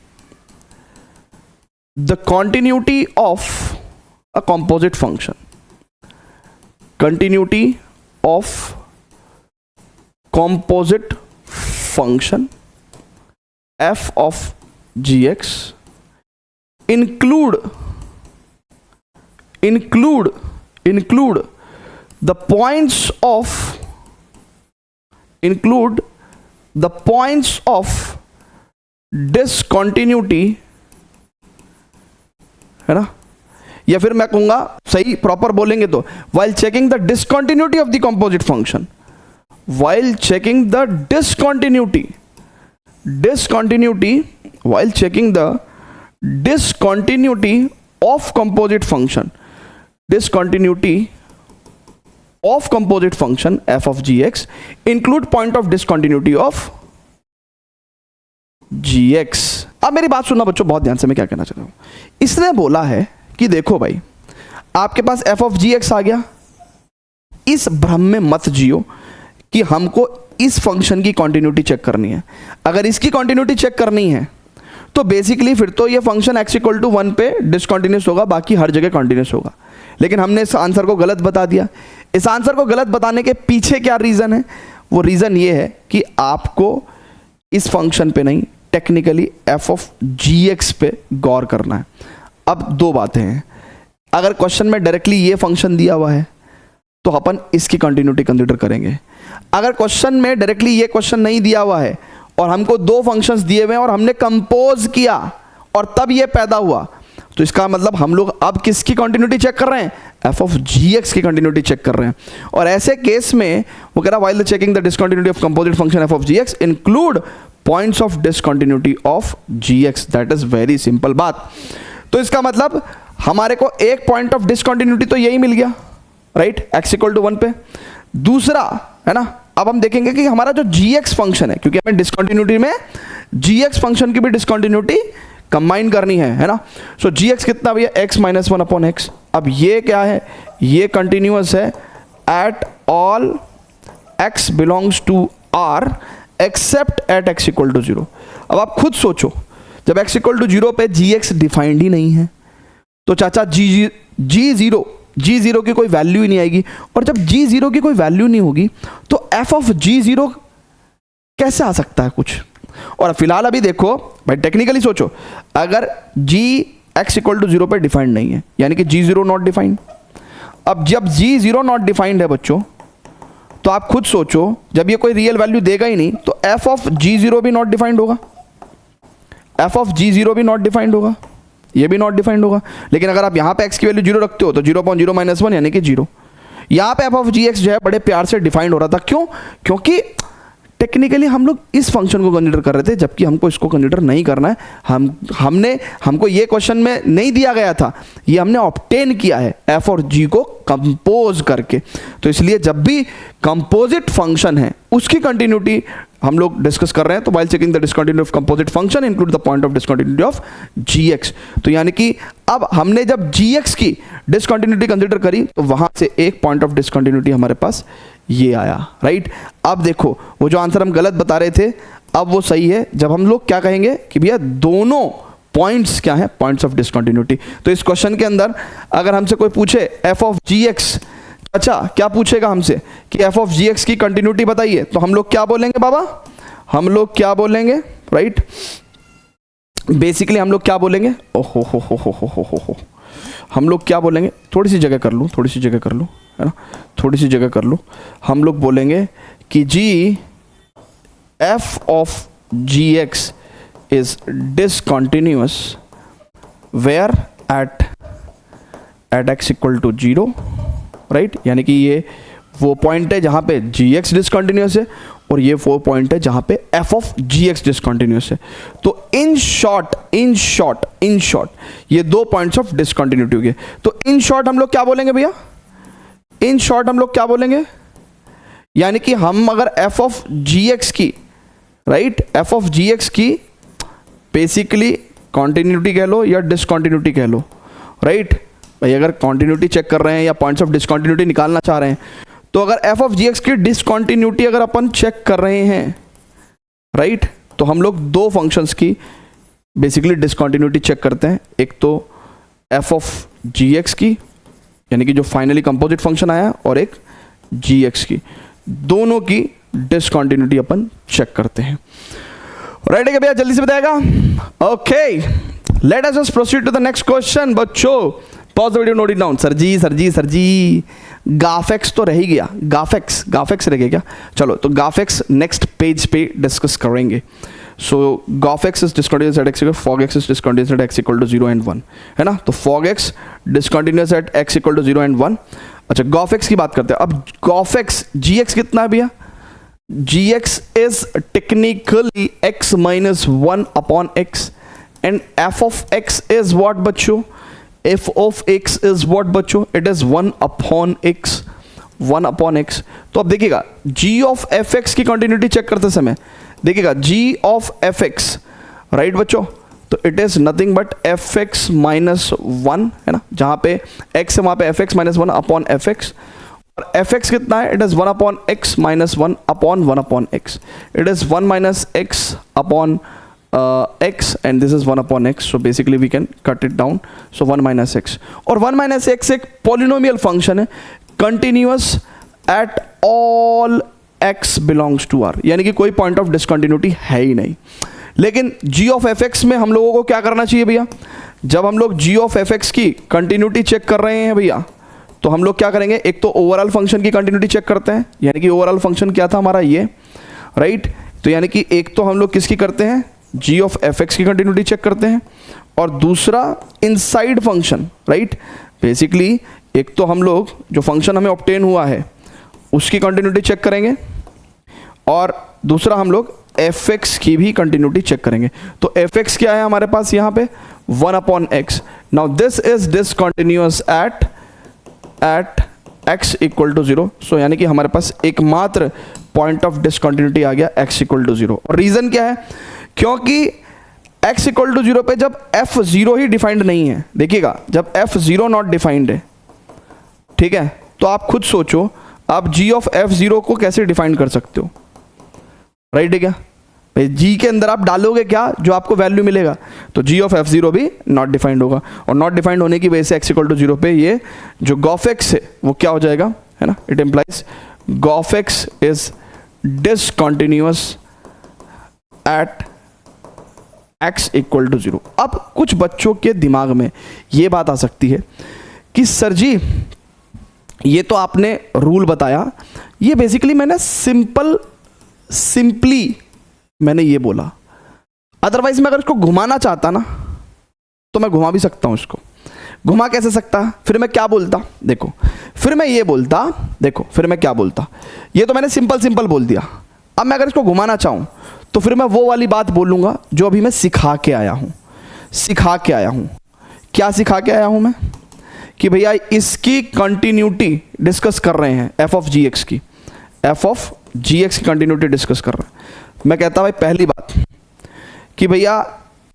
the continuity of a composite function, continuity of composite function f of gx include the points of discontinuity, है ना, या फिर मैं कहूंगा सही प्रॉपर बोलेंगे तो while checking the discontinuity of the composite function, while checking the discontinuity of composite function, f of gx include point of discontinuity of gx। अब मेरी बात सुनना बच्चों बहुत ध्यान से, मैं क्या कहना चाह रहा हूं। इसने बोला है कि देखो भाई, आपके पास f of gx आ गया, इस भ्रम में मत जियो कि हमको इस फंक्शन की कॉन्टिन्यूटी चेक करनी है। अगर इसकी कॉन्टिन्यूटी चेक करनी है तो बेसिकली फिर तो ये फंक्शन x इक्वल टू 1 पे डिसकंटिन्यूस होगा, बाकी हर जगह कॉन्टिन्यूस होगा। लेकिन हमने इस आंसर को गलत बता दिया। इस आंसर को गलत बताने के पीछे क्या रीज़न है? वो रीज़न ये है कि आपको इस फंक्शन पे नहीं, टेक्निकली f ऑफ gx पे गौर करना है। अब दो बातें हैं, अगर क्वेश्चन में डायरेक्टली ये फंक्शन दिया हुआ है तो अपन इसकी कंटिन्यूटी कंसीडर करेंगे। अगर क्वेश्चन में डायरेक्टली ये क्वेश्चन नहीं दिया हुआ है और हमको दो फंक्शंस दिए हुए हैं और हमने कंपोज किया और तब ये पैदा हुआ, तो इसका मतलब हम लोग अब किसकी कंटिन्यूटी चेक कर रहे हैं? f ऑफ gx की कंटिन्यूटी चेक कर रहे हैं। और ऐसे केस में वो कह रहा while checking the discontinuity of composite function f of gx include points of discontinuity of gx। That is very simple बात। तो इसका मतलब हमारे को एक पॉइंट ऑफ डिसकंटिन्यूटी तो यही मिल गया, राइट, x इक्वल टू 1 पे। दूसरा है ना, अब हम देखेंगे कि हमारा जो gx फंक्शन है, क्योंकि हमें डिसकंटिन्यूटी में gx फंक्शन की भी डिसकंटिन्यूटी कंबाइन करनी है ना। सो gx कितना भैया? x - 1 upon x। अब ये क्या है? ये कंटिन्यूअस है at all x belongs to r except at x equal to 0। अब आप खुद सोचो, जब x इक्वल टू 0 पे gx डिफाइंड ही नहीं है तो चाचा g0 की कोई वैल्यू ही नहीं आएगी। और जब g0 की कोई वैल्यू नहीं होगी तो f ऑफ g0 कैसे आ सकता है कुछ? और फिलहाल अभी देखो भाई, टेक्निकली सोचो, अगर x इक्वल टू 0 पे डिफाइंड नहीं है, यानी कि g0 नॉट डिफाइंड। अब जब g0 नॉट डिफाइंड है बच्चों, तो आप खुद सोचो, जब ये कोई रियल वैल्यू देगा ही नहीं तो f ऑफ g0 भी नॉट डिफाइंड होगा, f ऑफ g0 भी नॉट डिफाइंड होगा, ये भी नॉट डिफाइंड होगा। लेकिन अगर आप यहाँ पे x की वैल्यू 0 रखते हो तो 0.0 - 1 यानी कि 0। यहाँ पे f ऑफ gx जो है बड़े प्यार से डिफाइंड हो रहा था। क्यों? क्योंकि टेक्निकली हम लोग इस फंक्शन को कंसीडर कर रहे थे, जबकि हमको इसको कंसीडर नहीं करना है। हमको ये क्वेश्चन में नहीं दिया गया था, ये हमने ऑब्टेन किया है f और g को कंपोज करके। तो इसलिए जब भी कंपोजिट फंक्शन है उसकी कंटिन्यूटी हम लोग डिस्कस कर रहे हैं, तो while checking the discontinuity of composite function include the point of discontinuity of gx। तो यानी कि अब हमने जब gx की डिसकंटिन्यूटी कंसीडर करी तो वहां से एक पॉइंट ऑफ डिसकंटिन्यूटी हमारे पास ये आया, राइट। अब देखो, वो जो आंसर हम गलत बता रहे थे अब वो सही है जब हम लोग क्या कहेंगे कि भैया दोनों पॉइंट्स क्या है? Points of discontinuity. तो इस क्वेश्चन के अंदर अगर हमसे कोई पूछे f ऑफ gx, अच्छा क्या पूछेगा हमसे कि f ऑफ gx की कंटिन्यूटी बताइए, तो हम लोग क्या बोलेंगे बाबा? हम लोग क्या बोलेंगे, राइट? बेसिकली हम लोग क्या बोलेंगे? ओहो हो, हम लोग क्या बोलेंगे? थोड़ी सी जगह कर लूँ, है ना, थोड़ी सी जगह कर लूँ। हम लोग बोलेंगे कि जी f of gx is discontinuous where eight x equal to 0, right. यानी कि ये वो पॉइंट है जहाँ पे जी एक्स डिसकंटिन्यूस है, और ये वो पॉइंट है जहाँ पे f of g x discontinuous है। तो इन शॉर्ट ये दो पॉइंट्स ऑफ डिसकंटिन्यूटी हो गए। तो इन शॉर्ट हम लोग क्या बोलेंगे भैया, इन शॉर्ट हम लोग क्या बोलेंगे, यानी कि हम अगर एफ ऑफ जी एक्स की, right, f of g x की बेसिकली कॉन्टिन्यूटी कह लो या डिसकंटिन्यूटी कह लो, राइट भाई, अगर कॉन्टिन्यूटी चेक कर रहे हैं या पॉइंट्स ऑफ डिसकंटिन्यूटी निकालना चाह रहे हैं, तो अगर एफ ऑफ जी एक्स की डिसकंटिन्यूटी अगर अपन चेक कर रहे हैं, राइट, तो हम लोग दो फंक्शंस की बेसिकली डिसकंटिन्यूटी चेक करते हैं। एक तो एफ ऑफ जी एक्स की, यानी कि जो फाइनली कंपोजिट फंक्शन आया, और एक जी एक्स की, दोनों की डिसकंटिन्यूटी अपन चेक करते हैं। राइट है क्या भैया, जल्दी से बताएगा? Okay, let us just proceed to the next question. बच्चों pause the video, note it down. Sir ji गाफेक्स तो रह ही गया, गाफेक्स रह गया क्या? चलो, तो गाफेक्स नेक्स्ट पेज पे डिस्कस करेंगे। So g of x is discontinuous at x equal, f o g x is discontinuous at x equal to 0 and 1, है ना? तो f o g x discontinuous at x equal to 0 and 1। अच्छा, गाफेक्स की बात करते हैं। अब गाफेक्स जी एक्स कितना है भैया? gx is technically x minus 1 upon x, and f of x is what बच्चों? f of x is what बच्चों? It is 1 upon x, 1 upon x। तो अब देखिएगा g of fx की कंटिन्यूटी चेक करते समय देखिएगा g of fx, राइट बच्चों, तो it is nothing but fx minus 1, है ना? जहाँ पे x है वहाँ पे fx minus 1 upon fx, और fx कितना है? It is 1 upon x minus 1 upon 1 upon x। It is 1 minus x upon x, and this is 1 upon x। So basically we can cut it down. So 1 minus x, और 1 minus x एक polynomial function है, continuous at all x belongs to r, यानी कि कोई point of discontinuity है ही नहीं। लेकिन g of fx में हम लोगों को क्या करना चाहिए भैया? जब हम लोग g ऑफ fx की कंटिन्यूटी चेक कर रहे हैं भैया, तो हम लोग क्या करेंगे? एक तो ओवरऑल फंक्शन की कंटिन्यूटी चेक करते हैं, यानी कि ओवरऑल फंक्शन क्या था हमारा, ये, राइट। तो यानी कि एक तो हम लोग किसकी करते हैं? g ऑफ fx की कंटिन्यूटी चेक करते हैं, और दूसरा इनसाइड फंक्शन, राइट। बेसिकली एक तो हम लोग जो फंक्शन हमें ऑब्टेन हुआ है उसकी कंटिन्यूटी चेक करेंगे, और दूसरा हम लोग fx की भी कंटिन्यूटी चेक करेंगे। तो fx क्या है हमारे पास यहाँ पे? 1 upon x। Now this is discontinuous at x equal to 0। So यानी कि हमारे पास एकमात्र पॉइंट ऑफ डिसकंटिन्यूटी आ गया x इक्वल टू 0। और रीजन क्या है? क्योंकि x इक्वल टू 0 पे जब f0 ही डिफाइंड नहीं है, देखिएगा जब f0 नॉट डिफाइंड है, ठीक है, तो आप खुद सोचो आप g ऑफ f0 को कैसे डिफाइन कर सकते हो, राइट है क्या भाई? g के अंदर आप डालोगे क्या जो आपको वैल्यू मिलेगा, तो g ऑफ f0 भी नॉट डिफाइंड होगा, और नॉट डिफाइंड होने की वजह से x इक्वल टू 0 पे ये जो गॉफेक्स है वो क्या हो जाएगा, है ना? It implies g of x is discontinuous at x equal to 0। अब कुछ बच्चों के दिमाग में ये बात आ सकती है कि सर जी ये तो आपने रूल बताया, ये बेसिकली मैंने सिंपली मैंने ये बोला, अदरवाइज मैं अगर इसको घुमाना चाहता ना तो मैं घुमा भी सकता हूं इसको। घुमा कैसे सकता? फिर मैं क्या बोलता, देखो, फिर मैं ये बोलता, देखो फिर मैं क्या बोलता, ये तो मैंने सिंपल बोल दिया। अब मैं अगर इसको घुमाना चाहूं तो फिर मैं वो वाली बात बोलूंगा जो अभी मैं सिखा के आया हूं। क्या सिखा के आया हूं मैं? कि भैया इसकी कंटिन्यूटी डिस्कस कर रहे हैं, एफ ऑफ जी एक्स की कंटिन्यूटी डिस्कस कर रहे हैं। मैं कहता भाई पहली बात कि भैया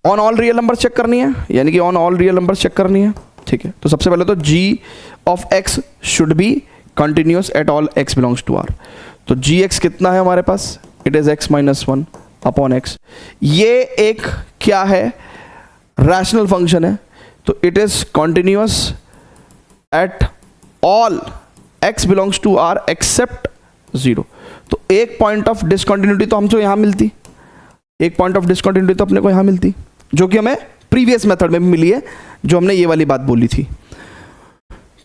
on all real number check करनी है, यानी कि on all real number check करनी है, ठीक है। तो सबसे पहले तो g of x should be continuous at all x belongs to r। तो gx कितना है हमारे पास? It is x minus 1 upon x। ये एक क्या है? रैशनल फंक्शन है, तो it is continuous at all x belongs to r except 0। तो एक पॉइंट ऑफ डिसकंटिन्यूटी तो हमको यहां मिलती, एक पॉइंट ऑफ डिसकंटिन्यूटी तो अपने को यहां मिलती, जो कि हमें प्रीवियस मेथड में भी मिली है, जो हमने ये वाली बात बोली थी।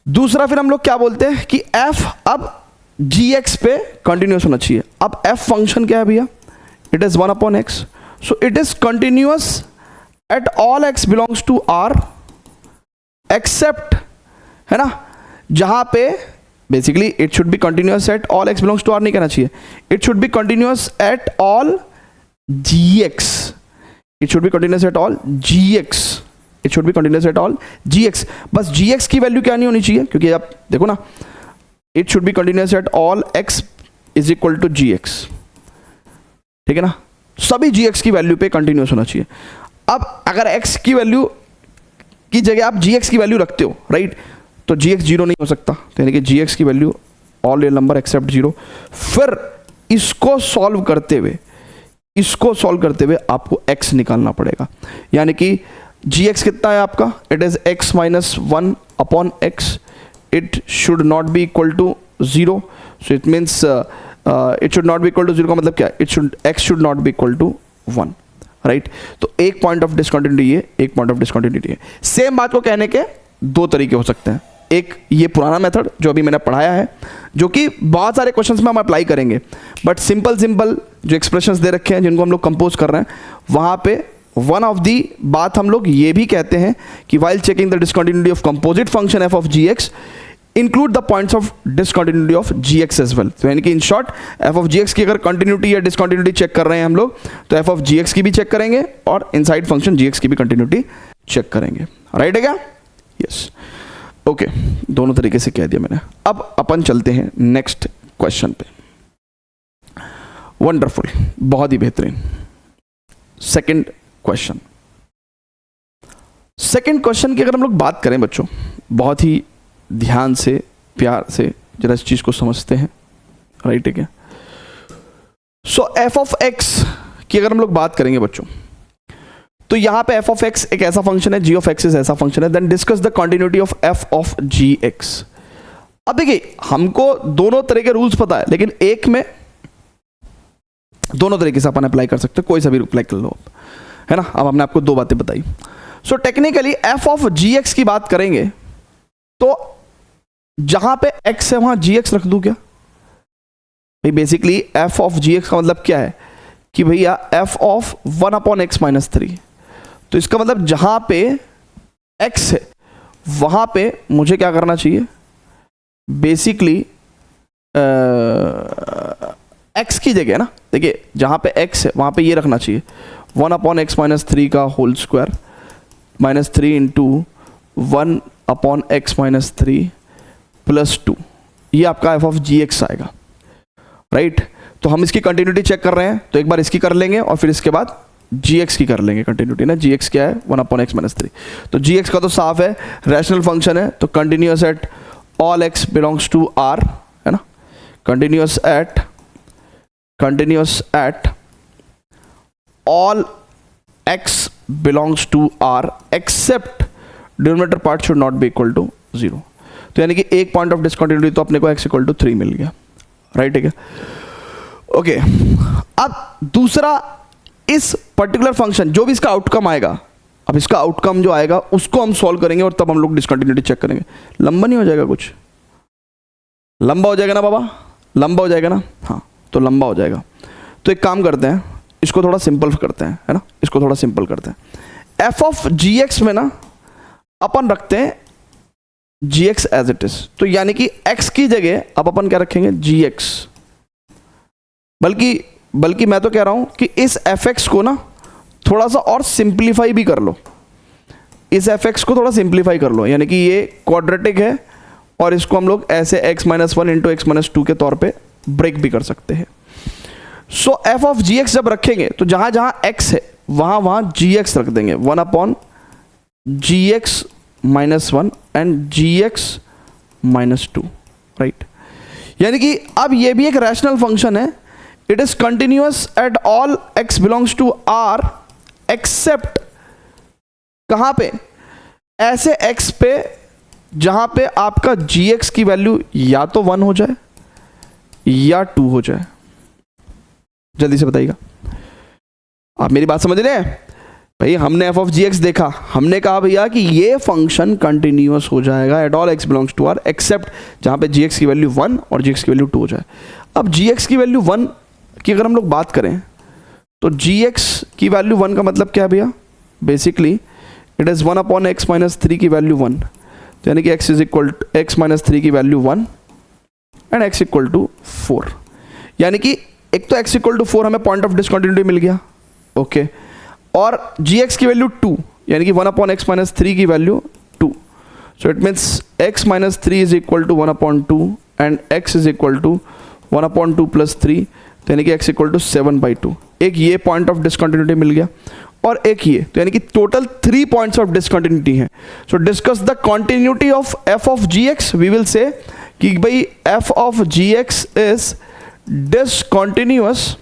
दूसरा फिर हम लोग क्या बोलते हैं कि f अब gx पे कंटिन्यूअस होना चाहिए। अब f फंक्शन क्या है भैया? It is 1 upon x। So it is continuous at all x belongs to r except, है ना, जहां पे basically it should be continuous at all x belongs to r नहीं कहना चाहिए, it should be continuous at all g x, it should be continuous at all g x, it should be continuous at all g x. बस g x की value क्या नहीं होनी चाहिए, क्योंकि आप देखो ना, it should be continuous at all x is equal to g x, ठीक है ना, सभी जी एक्स की वैल्यू पे कंटिन्यूअस होना चाहिए। अब अगर एक्स की वैल्यू की जगह आप जी एक्स की वैल्यू रखते हो, राइट, तो जी एक्स जीरो नहीं हो सकता, तो यानी कि जी एक्स की value all real number except zero. फिर इसको सॉल्व करते हुए आपको x निकालना पड़ेगा, यानी कि जी एक्स कितना है आपका, it is x minus 1 upon x, it should not be equal to zero, so it means it should not be equal to zero का मतलब क्या है, x should not be equal to 1, right. तो एक point of discontinuity ये, एक point of discontinuity है। Same बात को कहने के दो तरीके हो सकते हैं, एक ये पुराना मेथड जो अभी मैंने पढ़ाया है, जो कि बहुत सारे क्वेश्चंस में हम अप्लाई करेंगे, बट सिंपल जो एक्सप्रेशंस दे रखे हैं जिनको हम लोग कंपोज कर रहे हैं, वहां पे वन ऑफ दी बात हम लोग ये भी कहते हैं कि while checking the discontinuity of composite function f of g x include the points of discontinuity of g x as well. तो यानी कि in short f of g x की अगर कंटिन्यूटी या डिसकंटिन्यूटी चेक कर रहे हैं हम लोग, तो एफ ऑफ जी एक्स की भी चेक करेंगे और इनसाइड फंक्शन जी एक्स की भी कंटिन्यूटी चेक करेंगे, राइट है क्या? यस, ओके, दोनों तरीके से कह दिया मैंने। अब अपन चलते हैं नेक्स्ट क्वेश्चन पे। वंडरफुल, बहुत ही बेहतरीन। सेकंड क्वेश्चन की अगर हम लोग बात करें बच्चों, बहुत ही ध्यान से प्यार से जरा इस चीज को समझते हैं, राइट है क्या? सो एफ ऑफ एक्स की अगर हम लोग बात करेंगे बच्चों, तो यहां पे एफ ऑफ एक्स एक ऐसा फंक्शन है, जी ऑफ एक्स इज ऐसा फंक्शन है, then discuss the continuity of f of g x. अब देखिए, हमको दोनों तरह के रूल्स पता है, लेकिन एक में दोनों तरीके से अपन अप्लाई कर सकते हैं, कोई सा भी अप्लाई कर लो, है ना। अब हमने आपको दो बातें बताई। So technically f of g x की बात करेंगे तो जहां पे x है वहां जी एक्स रख दूं क्या भाई? Basically f of g x का मतलब क्या है कि भैया f of 1 upon x minus 3, तो इसका मतलब जहां पे x है वहां पे मुझे क्या करना चाहिए, बेसिकली x की जगह ना, देखिए जहां पे x है वहां पे ये रखना चाहिए 1 अपॉन एक्स माइनस 3 का whole square minus 3 into 1 upon x minus 3 plus 2, ये आपका एफ ऑफ जी एक्स आएगा, राइट। तो हम इसकी कंटिन्यूटी चेक कर रहे हैं, तो एक बार इसकी कर लेंगे और फिर इसके बाद जी एक्स की कर लेंगे कंटिन्यूटी ना। जी एक्स क्या है, 1 अपॉन एक्स माइनस 3, तो जी एक्स का तो साफ है, रैशनल फंक्शन है, तो continuous at all x belongs to r, है ना, continuous at all x belongs to r except denominator part should not be equal to 0। तो यानी कि एक पॉइंट ऑफ डिसकंटिन्यूटी तो अपने को x इक्वल टू 3 मिल गया, राइट है क्या? ओके, अब दूसरा, इस पर्टिकुलर फंक्शन जो भी इसका आउटकम आएगा, अब इसका आउटकम जो आएगा उसको हम सॉल्व करेंगे और तब हम लोग डिसकंटिन्यूटी चेक करेंगे। लंबा नहीं हो जाएगा, कुछ लंबा हो जाएगा ना बाबा, लंबा हो जाएगा ना, हाँ तो लंबा हो जाएगा। तो एक काम करते हैं, इसको थोड़ा सिंपल करते हैं, है ना, इसको थोड़ा सिंपल करते हैं। एफ ऑफ जी एक्स में ना अपन रखते हैं जी एक्स एज इट इज, तो यानी कि x की जगह अब अपन क्या रखेंगे, जी एक्स। बल्कि मैं तो कह रहा हूं कि इस एफ एक्स को ना थोड़ा सा और सिंप्लीफाई भी कर लो, इस एफ एक्स को थोड़ा सिंप्लीफाई कर लो, यानी कि ये क्वाड्रेटिक है और इसको हम लोग ऐसे x minus 1 into x minus 2 के तौर पे ब्रेक भी कर सकते हैं। सो एफ ऑफ जी एक्स जब रखेंगे तो जहां जहां x है वहां वहां जी एक्स रख देंगे, 1 upon g x minus 1 and g x minus 2, right. यानी कि अब ये भी एक रैशनल फंक्शन है, it is continuous at all x belongs to r except कहां पे, ऐसे x पे जहां पे आपका जी एक्स की वैल्यू या तो 1 हो जाए या 2 हो जाए। जल्दी से बताइएगा, आप मेरी बात समझ रहे हैं भाई? हमने एफ ऑफ जी एक्स देखा, हमने कहा भैया कि ये फंक्शन कंटिन्यूअस हो जाएगा at all x belongs to r except जहां पे जी एक्स की वैल्यू 1 और जी एक्स की वैल्यू 2 हो जाए। अब जी एक्स की वैल्यू 1 की अगर हम लोग बात करें तो जी एक्स की वैल्यू 1 का मतलब क्या है भैया? Basically it is 1 upon x minus 3 की वैल्यू 1, तो यानी कि x is equal x minus 3 की value 1 and x equal to 4। यानी कि एक तो x इक्वल टू 4 हमें पॉइंट ऑफ डिसकंटिन्यूटी मिल गया, ओके, और gx की वैल्यू 2, यानी कि 1/x माइनस 3 की value 2। So it means x minus 3 is equal to 1/2 and x is equal to 1/2 plus 3, तो यानी कि x इक्वल टू 7/2। एक ये पॉइंट ऑफ डिसकंटिन्यूटी मिल गया और एक ये, तो यानी कि टोटल 3 पॉइंट्स ऑफ डिसकंटिन्यूटी हैं। So discuss the continuity of f of gx। We will say कि भाई f of gx is discontinuous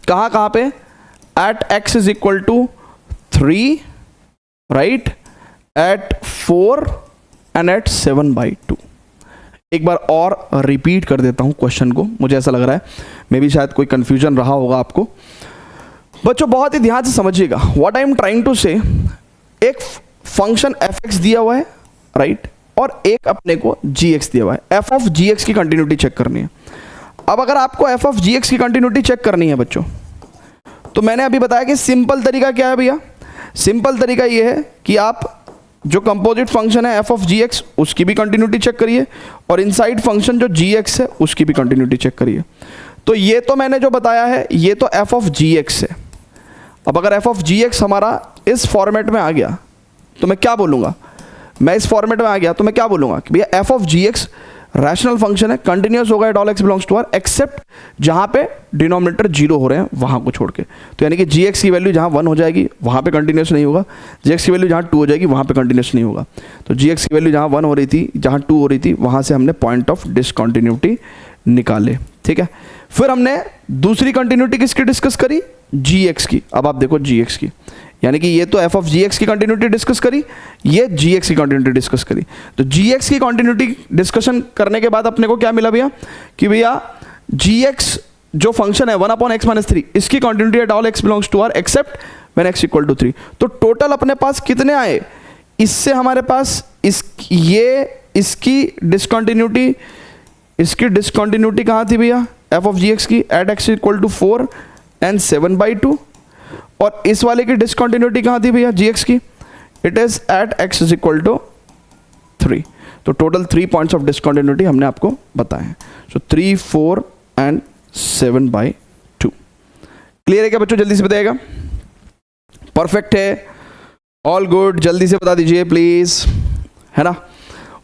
कहाँ पे, at x is equal to 3, right, at 4 and at 7/2। एक बार और रिपीट कर देता हूं क्वेश्चन को, मुझे ऐसा लग रहा है मे भी शायद कोई कंफ्यूजन रहा होगा आपको। बच्चों बहुत ही ध्यान से समझिएगा what I am trying to say. एक फंक्शन f(x) दिया हुआ है, राइट, और एक अपने को gx दिया हुआ है। f ऑफ gx की कंटिन्यूटी चेक करनी है। अब अगर आपको f ऑफ gx की कंटिन्यूटी चेक करनी है बच्चों, तो मैंने अभी बताया कि सिंपल तरीका क्या है भैया। सिंपल तरीका ये है कि आप जो कंपोजिट फंक्शन है f ऑफ gx उसकी भी कंटिन्यूटी चेक करिए, और इनसाइड फंक्शन जो gx है उसकी भी कंटिन्यूटी चेक करिए। तो ये तो मैंने जो बताया है ये तो f ऑफ gx है। अब अगर f ऑफ gx हमारा इस फॉर्मेट में आ गया तो मैं क्या बोलूँगा, मैं इस फॉर्मेट में आ गया तो मैं क्या बोलूँगा कि भैया f of gx rational function है, कंटिन्यूअस होगा at all x belongs to r, except जहाँ पे डिनोमिनेटर 0 हो रहे हैं वहाँ को छोड़ के। तो यानी कि gx की वैल्यू जहाँ 1 हो जाएगी वहाँ पे कंटिन्यूस नहीं होगा, gx की वैल्यू जहाँ 2 हो जाएगी वहाँ पे कंटिन्यूस नहीं होगा। तो gx की वैल्यू जहाँ 1 हो रही थी, जहाँ 2 हो रही थी, वहाँ से हमने पॉइंट ऑफ डिसकंटिन्यूटी निकाले, ठीक है। फिर हमने दूसरी कंटिन्यूटी किसकी डिस्कस करी, gx की। अब आप देखो gx की, यानी कि ये तो f ऑफ gx की कंटिन्यूटी डिस्कस करी, ये gx की कंटिन्यूटी डिस्कस करी। तो gx की कंटिन्यूटी डिस्कशन करने के बाद अपने को क्या मिला भैया कि भैया gx जो फंक्शन है 1/x माइनस 3 इसकी continuity at all x belongs to r except when x equal to 3। तो टोटल अपने पास कितने आए, इससे हमारे पास इसकी डिसकंटिन्यूटी कहाँ थी भैया, f ऑफ gx की at x equal to 4 and 7/2, और इस वाले की डिसकंटिन्यूटी कहाँ थी भैया gx की, it is at x is equal to 3। तो टोटल 3 पॉइंट्स ऑफ डिसकंटिन्यूटी हमने आपको बताए हैं। सो 3, 4 एंड 7/2। क्लियर है क्या बच्चों, जल्दी से बताइएगा। परफेक्ट है, ऑल गुड, जल्दी से बता दीजिए प्लीज, है ना,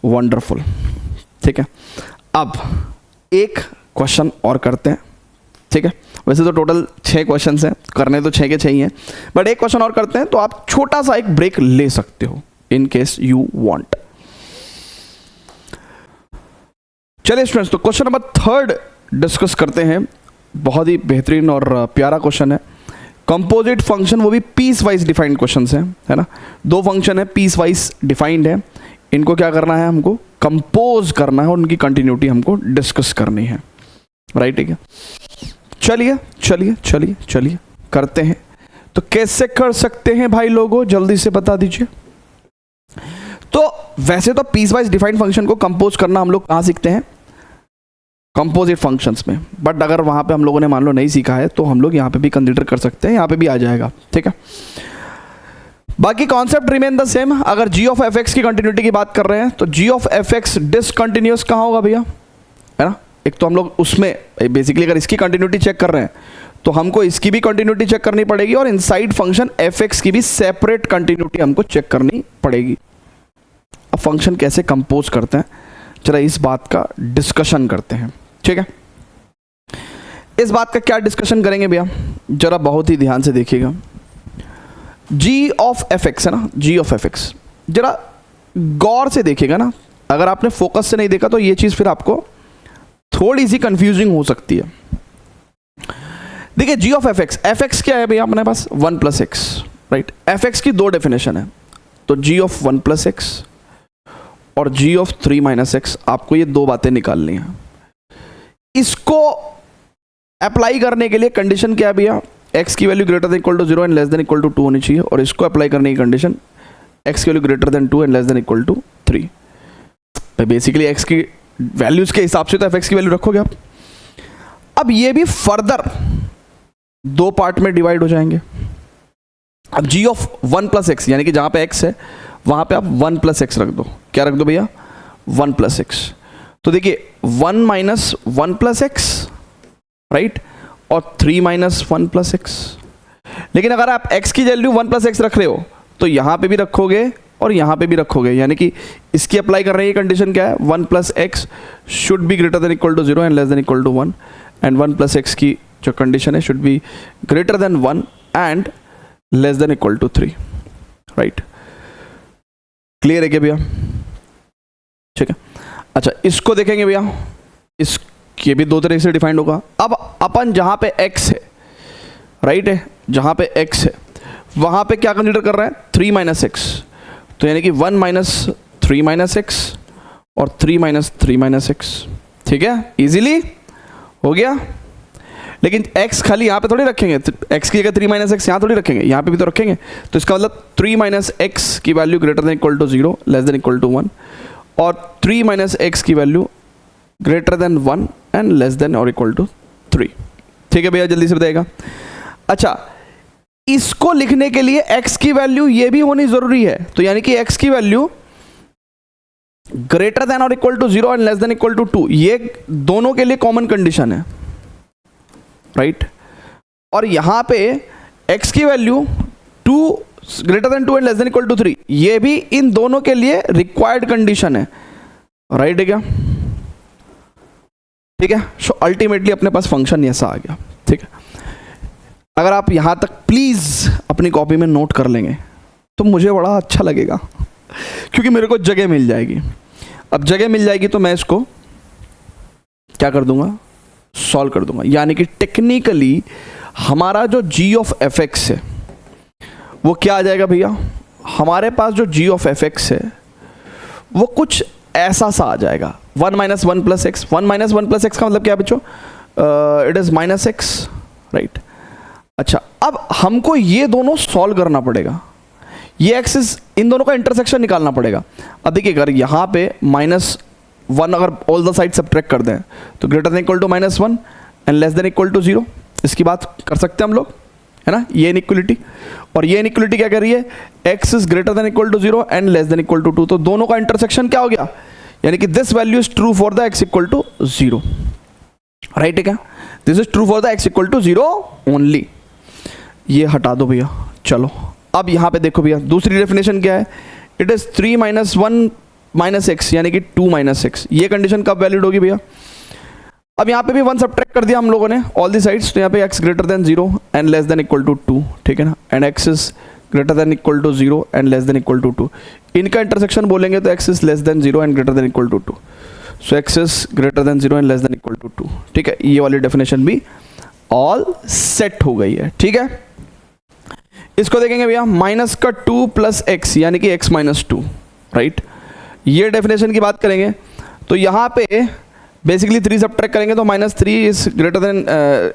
वंडरफुल, ठीक है। अब एक क्वेश्चन और करते हैं, ठीक है। वैसे तो टोटल 6 क्वेश्चन हैं, करने तो 6 के 6 ही हैं, बट एक क्वेश्चन और करते हैं तो आप छोटा सा एक ब्रेक ले सकते हो इन केस यू वांट। चलिए स्टूडेंट्स, तो क्वेश्चन नंबर 3 डिस्कस करते हैं। बहुत ही बेहतरीन और प्यारा क्वेश्चन है। कंपोजिट फंक्शन, वो भी पीस वाइज डिफाइंड क्वेश्चन है ना। 2 फंक्शन है पीस वाइज डिफाइंड है, इनको क्या करना है, हमको कंपोज करना है और उनकी कंटिन्यूटी हमको डिस्कस करनी है, राइट, ठीक है। चलिए चलिए चलिए चलिए करते हैं। तो कैसे कर सकते हैं भाई लोगों, जल्दी से बता दीजिए। तो वैसे तो पीस वाइज डिफाइंड फंक्शन को कंपोज करना हम लोग कहाँ सीखते हैं, कंपोजिट फंक्शंस में, बट अगर वहाँ पे हम लोगों ने मान लो नहीं सीखा है तो हम लोग यहाँ पे भी कंसीडर कर सकते हैं, यहाँ पे भी आ जाएगा, ठीक है। बाकी कॉन्सेप्ट रिमेन द सेम। अगर g ऑफ f(x) की कंटिन्यूटी की बात कर रहे हैं तो g ऑफ f(x) डिसकंटिन्यूअस कहाँ होगा भैया, है ना। एक तो हम लोग उसमें बेसिकली अगर इसकी कंटिन्यूटी चेक कर रहे हैं तो हमको इसकी भी कंटिन्यूटी चेक करनी पड़ेगी, और इनसाइड फंक्शन f(x) की भी सेपरेट कंटिन्यूटी हमको चेक करनी पड़ेगी। अब फंक्शन कैसे कंपोज करते हैं, चला इस बात का डिस्कशन करते हैं, ठीक है। इस बात का क्या डिस्कशन करेंगे भैया, जरा बहुत ही ध्यान से देखिएगा। g ऑफ f(x) है ना, g ऑफ f(x) जरा गौर से देखिएगा ना। अगर आपने फोकस से नहीं देखा तो ये चीज फिर आपको थोड़ी सी कंफ्यूजिंग हो सकती है। देखिए g ऑफ f(x) क्या है भैया अपने पास 1 + x, राइट। f(x) की 2 डेफिनेशन है, तो g ऑफ 1 + x और g ऑफ 3 - x, आपको ये 2 बातें निकालनी है। इसको अप्लाई करने के लिए कंडीशन क्या है भैया, x की value greater than equal to 0 and less than equal to 2 होनी चाहिए, और इसको अप्लाई करने की कंडीशन x की value greater than 2 and less than equal to 3। तो बेसिकली x की वैल्यूज के हिसाब से तो f(x) की वैल्यू रखोगे आप। अब ये भी फर्दर 2 पार्ट में डिवाइड हो जाएंगे। अब g ऑफ 1 + x, यानी कि जहां पे x है वहां पे आप 1 + x रख दो। क्या रख दो भैया, 1 + x। तो देखिए 1 माइनस 1 प्लस एक्स, राइट, और 3 माइनस 1 प्लस एक्स। लेकिन अगर आप x की वैल्यू 1 प्लस एक्स रख रहे हो तो यहाँ पे भी रखोगे और यहाँ पे भी रखोगे, यानी कि इसकी अप्लाई कर रहे हैं। कंडीशन क्या है, 1 plus x should be greater than equal to 0 and less than equal to 1, and 1 plus x की जो कंडीशन है should be greater than 1 and less than equal to 3, right. Clear है क्या भैया? ठीक है। अच्छा, इसको देखेंगे भैया, इसके भी दो तरह से डिफाइंड होगा। अब अपन जहां पे x है, राइट है, जहां पे x है वहां पे क्या कंसीडर कर रहे हैं, 3 माइनस एक्स। तो यानी कि 1 माइनस 3 माइनस एक्स और 3 माइनस 3 माइनस एक्स। ठीक है, इजीली हो गया। लेकिन x खाली यहाँ पे थोड़ी रखेंगे, x की जगह 3 माइनस एक्स यहाँ थोड़ी रखेंगे, यहाँ पे भी तो रखेंगे। तो इसका मतलब 3 माइनस एक्स की value greater than equal to 0 less than equal to 1, और 3 माइनस एक्स की value greater than 1 and less than और इक्वल टू 3। ठीक है भैया, जल्दी से बताइएगा। अच्छा, इसको लिखने के लिए x की वैल्यू ये भी होनी जरूरी है। तो यानी कि x की वैल्यू ग्रेटर देन और equal to 0 and less than equal to 2, ये दोनों के लिए कॉमन कंडीशन है, राइट। और यहां पे x की value 2 greater than 2 and less than equal to 3, ये भी इन दोनों के लिए रिक्वायर्ड कंडीशन है, राइट है क्या? ठीक है। सो अल्टीमेटली अपने पास फंक्शन ऐसा आ गया। ठीक है, अगर आप यहां तक प्लीज अपनी कॉपी में नोट कर लेंगे तो मुझे बड़ा अच्छा लगेगा, क्योंकि मेरे को जगह मिल जाएगी। अब जगह मिल जाएगी तो मैं इसको क्या कर दूंगा, सॉल्व कर दूंगा। यानी कि टेक्निकली हमारा जो g ऑफ एफ एक्स है वो क्या आ जाएगा भैया, हमारे पास जो g ऑफ एफ एक्स है वो कुछ ऐसा सा आ जाएगा, 1 minus 1 plus x. 1 minus 1 plus x का मतलब क्या बच्चों, it is minus x, right. अच्छा, अब हमको ये दोनों सॉल्व करना पड़ेगा, ये एक्सिस, इन दोनों का इंटरसेक्शन निकालना पड़ेगा। अब देखिए, अगर यहाँ पे -1 अगर ऑल द साइड सब्ट्रैक्ट कर दें तो greater than equal to -1 and less than equal to 0, इसकी बात कर सकते हैं हम लोग, है ना। ये इनइक्वलिटी, और ये इनइक्वलिटी क्या कर रही है, x is greater than equal to 0 and less than equal to 2। तो दोनों का इंटरसेक्शन क्या हो गया, यानी कि this value is true for the x equal to 0, right है क्या? This is true for the x equal to 0 only. ये हटा दो भैया। चलो अब यहाँ पे देखो भैया, दूसरी डेफिनेशन क्या है, it is 3 minus 1 minus x, यानी कि 2 माइनस एक्स। ये कंडीशन कब वैलिड होगी भैया, अब यहाँ पे भी 1 सब्ट्रैक्ट कर दिया हम लोगों ने ऑल दी साइड्स, तो यहाँ पे x greater than 0 and less than equal to 2, ठीक है ना, and x is greater than equal to 0 and less than equal to 2। इनका इंटरसेक्शन बोलेंगे तो x is less than 0 and greater than equal to 2, so x is greater than 0 and less than equal to 2। ठीक है, ये वाली definition भी all set हो गई है। ठीक है, इसको देखेंगे भैया, माइनस का 2 प्लस एक्स, यानी कि x माइनस 2, राइट। ये डेफिनेशन की बात करेंगे तो यहाँ पे बेसिकली 3 सब्ट्रैक्ट करेंगे तो -3 is greater than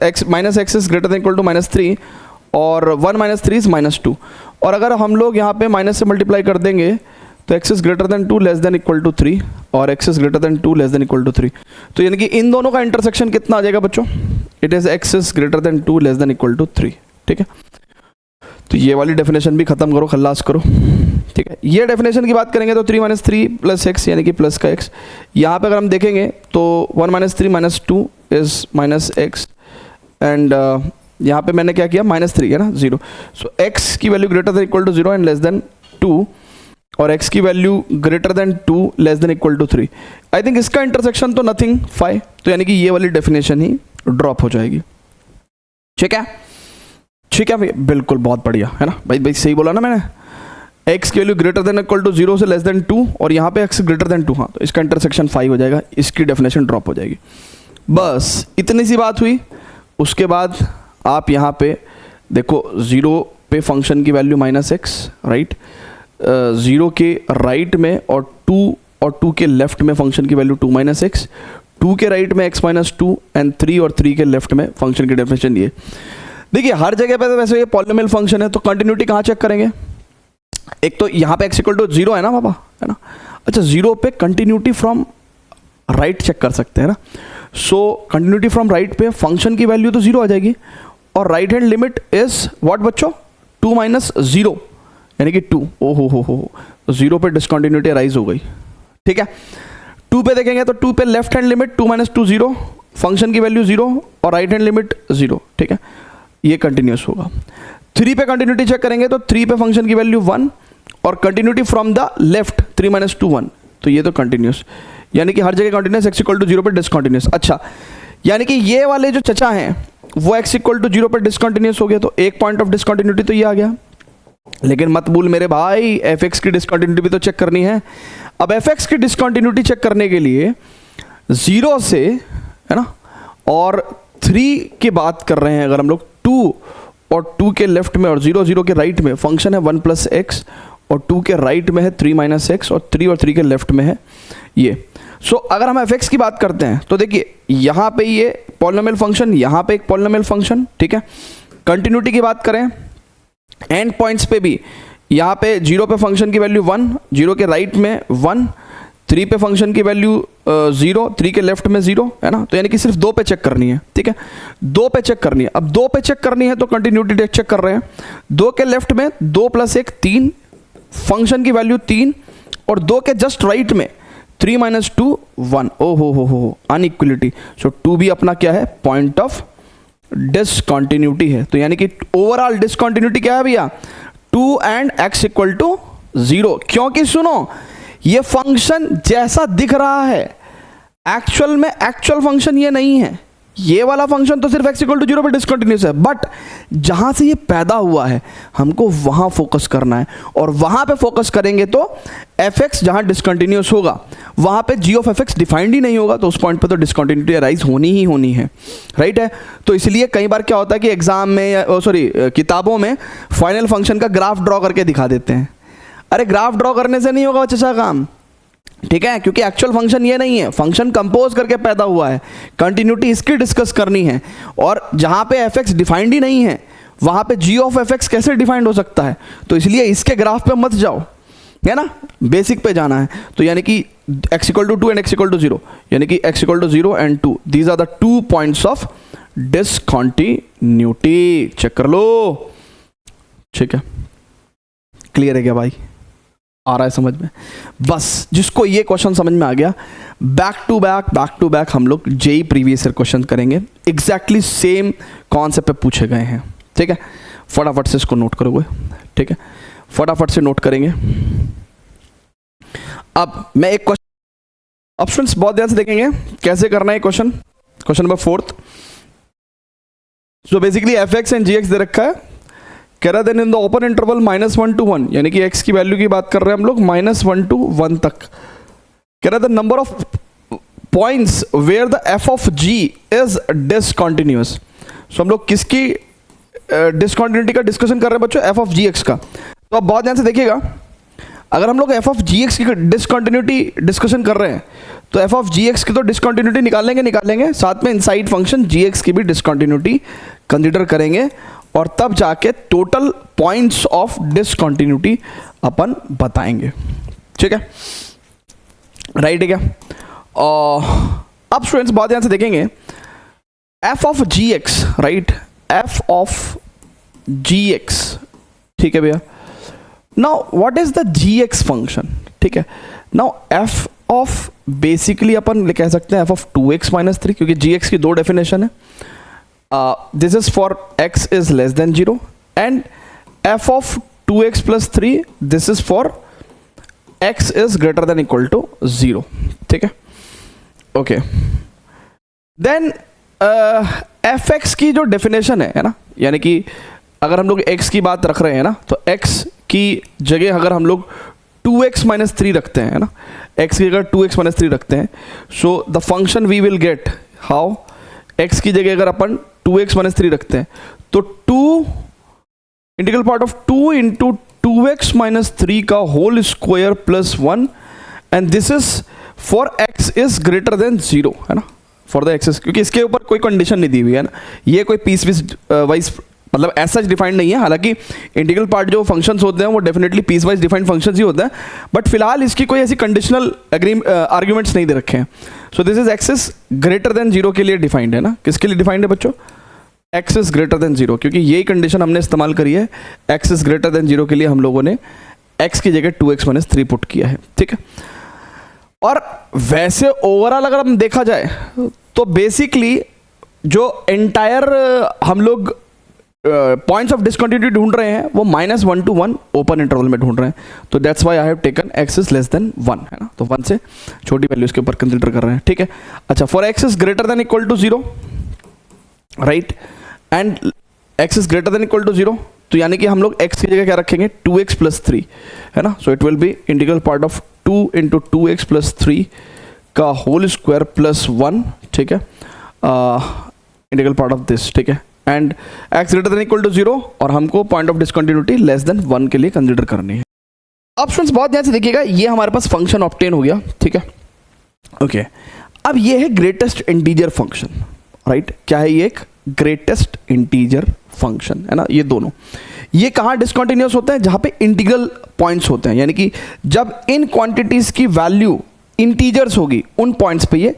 x, minus x is greater than equal to -3, और 1 माइनस 3 इज -2। और अगर हम लोग यहाँ पे माइनस से मल्टीप्लाई कर देंगे तो x is greater than 2 less than equal to 3, और x is greater than 2 less than equal to 3। तो यानी कि इन दोनों का इंटरसेक्शन कितना आ जाएगा बच्चों, it is x is greater than 2 less than equal to 3। ठीक है, तो ये वाली डेफिनेशन भी खत्म करो, खल्लास करो। ठीक है, ये डेफिनेशन की बात करेंगे तो 3 माइनस 3 प्लस एक्स, यानी कि प्लस का x। यहाँ पे अगर हम देखेंगे तो 1 minus 3 minus 2 is minus x, and यहाँ पे मैंने क्या किया, -3 है ना, 0। सो x की value greater than equal to 0 and less than 2, और x की value greater than 2 less than equal to 3। I think इसका इंटरसेक्शन तो नथिंग 5, तो यानी कि ये वाली डेफिनेशन ही ड्रॉप हो जाएगी। ठीक है, ठीक है भाई, बिल्कुल, बहुत बढ़िया है ना भाई, भाई सही बोला ना मैंने। x की value greater than equal to 0 से लेस देन 2, और यहाँ पे x ग्रेटर देन 2, हाँ, तो इसका इंटरसेक्शन 5 हो जाएगा, इसकी डेफिनेशन ड्रॉप हो जाएगी। बस इतनी सी बात हुई। उसके बाद आप यहाँ पे देखो, 0 पे फंक्शन की वैल्यू -x, राइट, 0 के राइट में और 2 के लेफ्ट में फंक्शन की वैल्यू 2 माइनस एक्स, 2 के राइट में x माइनस 2 एंड 3 और 3 के लेफ्ट में फंक्शन की डेफिनेशन ये। देखिए हर जगह पे तो वैसे ये पॉलिनोमियल फंक्शन है, तो कंटिन्यूटी कहाँ चेक करेंगे, एक तो यहाँ पे x इक्वल टू 0 है ना पापा, है ना। अच्छा, 0 पे कंटिन्यूटी फ्रॉम राइट चेक कर सकते हैं ना। सो कंटिन्यूटी फ्रॉम राइट पे फंक्शन की वैल्यू तो 0 आ जाएगी, और right hand limit is what बच्चों, 2 माइनस 0, यानी कि 2। ओ हो, 0 पे डिसकंटिन्यूटी राइज हो गई। ठीक है, 2 पे देखेंगे तो 2 पे left hand limit 2 minus 2 0, function की वैल्यू 0 और राइट हैंड लिमिट 0, ठीक है, ये कंटिन्यूस होगा। 3 पे कंटिन्यूटी चेक करेंगे तो 3 पे फंक्शन की वैल्यू 1 और continuity from the left 3 minus 2 1, तो ये तो कंटिन्यूस, यानी कि हर जगह कंटिन्यूस, x इक्वल टू 0 पे डिसकंटिन्यूस। अच्छा, यानी कि ये वाले जो चचा हैं वो x इक्वल टू 0 पे डिसकंटिन्यूस हो गया, तो एक पॉइंट ऑफ डिसकंटिन्यूटी तो ये आ गया। लेकिन मत भूल मेरे भाई, fx की डिसकंटिन्यूटी भी तो चेक करनी है। अब fx की डिसकंटिन्यूटी चेक करने के लिए 0 से, है ना, और 3 की बात कर रहे हैं अगर हम लोग, 2 और 2 के लेफ्ट में और 0 0 के राइट में फंक्शन है 1 प्लस एक्स, और 2 के राइट में है 3 माइनस एक्स, और 3 के लेफ्ट में है ये। सो अगर हम fx की बात करते हैं तो देखिए यहाँ पे ये पॉलिनोमियल फंक्शन, यहाँ पे एक पॉलिनोमियल फंक्शन, ठीक है। कंटिन्यूटी की बात करें एंड पॉइंट्स पे भी, यहाँ पे 0 पे फंक्शन की वैल्यू 1, 0 के राइट में 1, 3 पे फंक्शन की वैल्यू 0, 3 के लेफ्ट में 0, है ना, तो यानी कि सिर्फ 2 पे चेक करनी है, ठीक है, 2 पे चेक करनी है। अब 2 पे चेक करनी है तो कंटिन्यूटी चेक कर रहे हैं, 2 के लेफ्ट में 2 प्लस 1 3, फंक्शन की वैल्यू 3, और 2 के जस्ट राइट में 3 माइनस 2 1, ओ हो अनइक्वलिटी। सो 2 भी अपना क्या है, पॉइंट ऑफ डिसकंटिन्यूटी है। तो यानी कि ओवरऑल डिसकंटिन्यूटी क्या है भैया, 2 एंड x इक्वल टू 0, क्योंकि सुनो ये फंक्शन जैसा दिख रहा है एक्चुअल में एक्चुअल फंक्शन ये नहीं है, ये वाला फंक्शन तो सिर्फ x इक्वल टू 0 पर डिसकंटिन्यूस है, बट जहां से ये पैदा हुआ है हमको वहां फोकस करना है, और वहां पे फोकस करेंगे तो fx जहां डिसकंटिन्यूस होगा वहां पे g ऑफ fx डिफाइंड ही नहीं होगा, तो उस पॉइंट पे तो डिसकंटिन्यूटी अराइज होनी ही होनी है, राइट है। तो इसलिए कई बार क्या होता है कि एग्जाम में या किताबों में फाइनल फंक्शन का ग्राफ ड्रॉ करके दिखा देते हैं। अरे ग्राफ ड्रॉ करने से नहीं होगा अच्छा काम, ठीक है, क्योंकि एक्चुअल फंक्शन ये नहीं है, फंक्शन कंपोज करके पैदा हुआ है, कंटिन्यूटी इसकी डिस्कस करनी है, और जहां पे fx डिफाइंड ही नहीं है वहां पे g ऑफ fx कैसे डिफाइंड हो सकता है, तो इसलिए इसके ग्राफ पे मत जाओ, है ना, बेसिक पे जाना है। तो यानी कि x equal to 2 and x equal to 0, यानी कि x equal to 0 and 2, these are the 2 points of discontinuity, check कर लो, ठीक है, क्लियर है क्या भाई, आ रहा है समझ में? बस जिसको ये क्वेश्चन समझ में आ गया, बैक टू बैक हम लोग जेई प्रीवियस ईयर क्वेश्चन करेंगे, एग्जैक्टली सेम कॉन्सेप्ट पे पूछे गए हैं, ठीक है। फटाफट से इसको नोट करोगे, ठीक है, फटाफट से नोट करेंगे। अब मैं एक क्वेश्चन, अब स्टूडेंट्स बहुत ध्यान से देखेंगे कैसे करना है question number 4। So basically fx and gx दे रखा है, कह रहा then in the open interval -1 to 1, यानी कि x की वैल्यू की बात कर रहे हैं हम लोग -1 to 1 तक, कह रहा the number of points where the f of g is discontinuous. So हम लोग किसकी डिसकंटिन्यूटी का डिस्कशन कर रहे हैं बच्चों, f ऑफ gx का। तो आप बहुत ध्यान से देखिएगा, अगर हम लोग f ऑफ gx की डिसकंटिन्यूटी डिस्कशन कर रहे हैं तो f ऑफ gx की तो डिसकंटिन्यूटी निकालेंगे, साथ में इनसाइड फंक्शन gx की भी डिसकंटिन्यूटी कंसिडर करेंगे, और तब जाके टोटल पॉइंट्स ऑफ डिसकंटिन्यूटी अपन बताएंगे, ठीक है, राइट है क्या। अब स्टूडेंट्स बहुत ध्यान से देखेंगे, f of gx, right, f of gx, ठीक है भैया। Now what is the gx function, ठीक है। नाउ f ऑफ बेसिकली अपन कह सकते हैं f ऑफ 2x - 3, क्योंकि gx की दो डेफिनेशन है, this is for x is less than 0 and f of 2x plus 3 this is for x is greater than equal to 0, ठीक है, ओके। देन fx की जो डेफिनेशन है ना, यानी कि अगर हम लोग x की बात रख रहे हैं ना, तो x की जगह अगर हम लोग 2x - 3 रखते हैं, है ना, x की जगह 2x - 3 रखते हैं, so the function we will get how, x की जगह अगर अपन 2x - 3 रखते हैं तो 2 integral part of 2 into 2x - 3 का whole square plus 1, and this is for x is greater than 0, है ना, फॉर द एक्सेस, क्योंकि इसके ऊपर कोई कंडीशन नहीं दी हुई है ना, ये कोई पीस वाइज मतलब ऐसा डिफाइंड नहीं है, हालांकि इंटीग्रल पार्ट जो फंक्शंस होते हैं वो definitely piecewise defined functions ही होते हैं, बट फिलहाल इसकी कोई ऐसी कंडीशनल आर्ग्यूमेंट्स नहीं दे रखे हैं। So this is x is greater than 0 के लिए डिफाइंड है ना, किसके लिए डिफाइंड है बच्चों, एक्स इज ग्रेटर देन 0, क्योंकि यही कंडीशन हमने इस्तेमाल करी है, एक्स इज ग्रेटर देन 0 के लिए हम लोगों ने x की जगह 2x - 3 पुट किया है, ठीक है। और वैसे ओवरऑल अगर हम देखा जाए तो बेसिकली जो एंटायर हम लोग पॉइंट्स ऑफ डिसकंटिन्यूटी ढूंढ रहे हैं वो -1 to 1 ओपन इंटरवल में ढूंढ रहे हैं। तो that's why I have taken x is less than 1, है ना। तो 1 से छोटी वैल्यूज के ऊपर कंसिडर कर रहे हैं, ठीक है। अच्छा, for x is greater than equal to 0, right, and x is greater than equal to 0, तो यानी कि हम लोग x की जगह क्या रखेंगे 2x प्लस 3, है ना। So it will B integral part of 2 into 2x plus 3 का होल स्क्वायर प्लस 1, ठीक है, इंटीग्रल पार्ट ऑफ दिस, ठीक है, and x greater than equal to 0 और हमको point of discontinuity less than 1 के लिए कंसिडर करनी है। ऑप्शंस बहुत ध्यान से देखिएगा, ये हमारे पास फंक्शन ऑब्टेन हो गया, ठीक है, ओके। अब ये है ग्रेटेस्ट इंटीजर फंक्शन, राइट, क्या है ये, एक ग्रेटेस्ट इंटीजर फंक्शन, है ना। ये दोनों ये कहाँ डिसकंटिन्यूअस होते हैं, जहाँ पे इंटीग्रल पॉइंट्स होते हैं, यानी कि जब इन क्वांटिटीज की वैल्यू इंटीजर्स होगी उन पॉइंट्स पे ये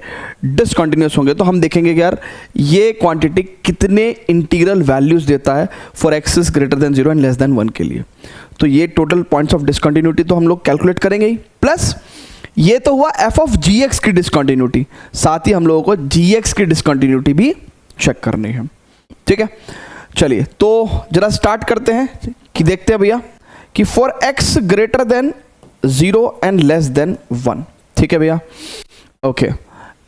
डिसकंटिन्यूअस होंगे। तो हम देखेंगे कि यार ये क्वांटिटी कितने इंटीग्रल वैल्यूज देता है for x is greater than 0 and less than 1 के लिए। तो ये टोटल पॉइंट्स ऑफ डिसकंटिन्यूटी तो हम लोग कैलकुलेट करेंगे ही, प्लस ये तो हुआ f ऑफ gx की डिसकंटिन्यूटी, साथ ही हम लोगों को gx की डिसकंटिन्यूटी भी चेक करनी है, ठीक है। चलिए तो जरा स्टार्ट करते हैं कि देखते हैं भैया कि for x greater than 0 and less than 1, ठीक है भैया, ओके।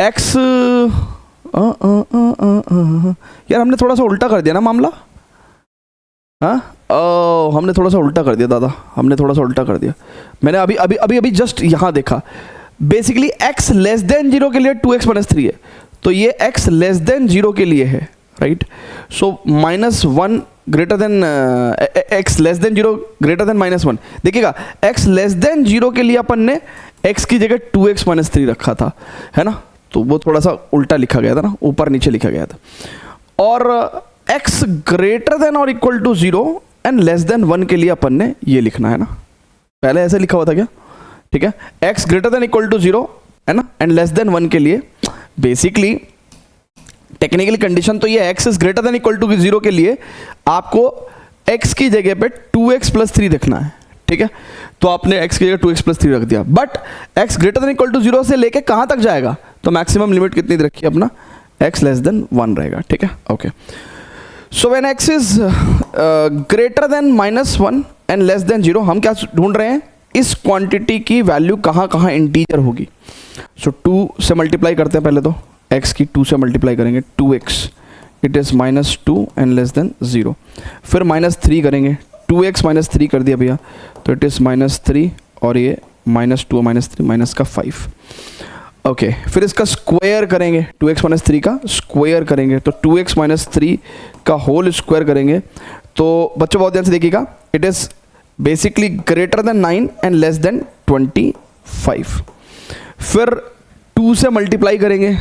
x यार हमने थोड़ा सा उल्टा कर दिया ना मामला, हाँ, हमने थोड़ा सा उल्टा कर दिया दादा, हमने थोड़ा सा उल्टा कर दिया। मैंने अभी अभी अभी अभी जस्ट यहाँ देखा, बेसिकली x लेस देन 0 के लिए 2x माइनस 3 है, तो ये x लेस देन 0 के लिए है, राइट। सो -1 greater than x less than 0 greater than -1, देखिएगा x लेस देन 0 के लिए अपन ने x की जगह 2x माइनस 3 रखा था, है ना। तो वो थोड़ा सा उल्टा लिखा गया था ना, ऊपर नीचे लिखा गया था। और x ग्रेटर देन और equal to 0 and less than 1 के लिए अपन ने ये लिखना है ना, पहले ऐसे लिखा हुआ था क्या, ठीक है। x greater than equal to 0, है ना, एंड लेस देन 1 के लिए बेसिकली टेक्निकली कंडीशन तो ये x is greater than equal to 0 के लिए आपको x की जगह पे 2x प्लस 3 देखना है, ठीक है। तो आपने x की जगह 2x प्लस 3 रख दिया, but x greater than equal to 0 से लेके कहां तक जाएगा, तो मैक्सिमम लिमिट कितनी रखी है अपना, x लेस देन 1 रहेगा, ठीक है, okay. So when x is greater than -1 and less than 0, हम क्या ढूंढ रहे हैं, इस क्वांटिटी की वैल्यू कहां कहां इंटीजर होगी। सो 2 से मल्टीप्लाई करते हैं, पहले तो x की 2 से मल्टीप्लाई करेंगे, 2x it is -2 and less than 0, फिर -3 करेंगे, 2x माइनस 3 कर दिया भैया, तो इट इज -3 और ये -2 -3 माइनस का 5, ओके। फिर इसका स्क्वायर करेंगे, 2x माइनस 3 का स्क्वायर करेंगे, तो 2x माइनस 3 का होल स्क्वायर करेंगे। तो बच्चों बहुत ध्यान से देखिएगा, it is basically greater than 9 and less than 25। फिर 2 से मल्टीप्लाई करेंगे,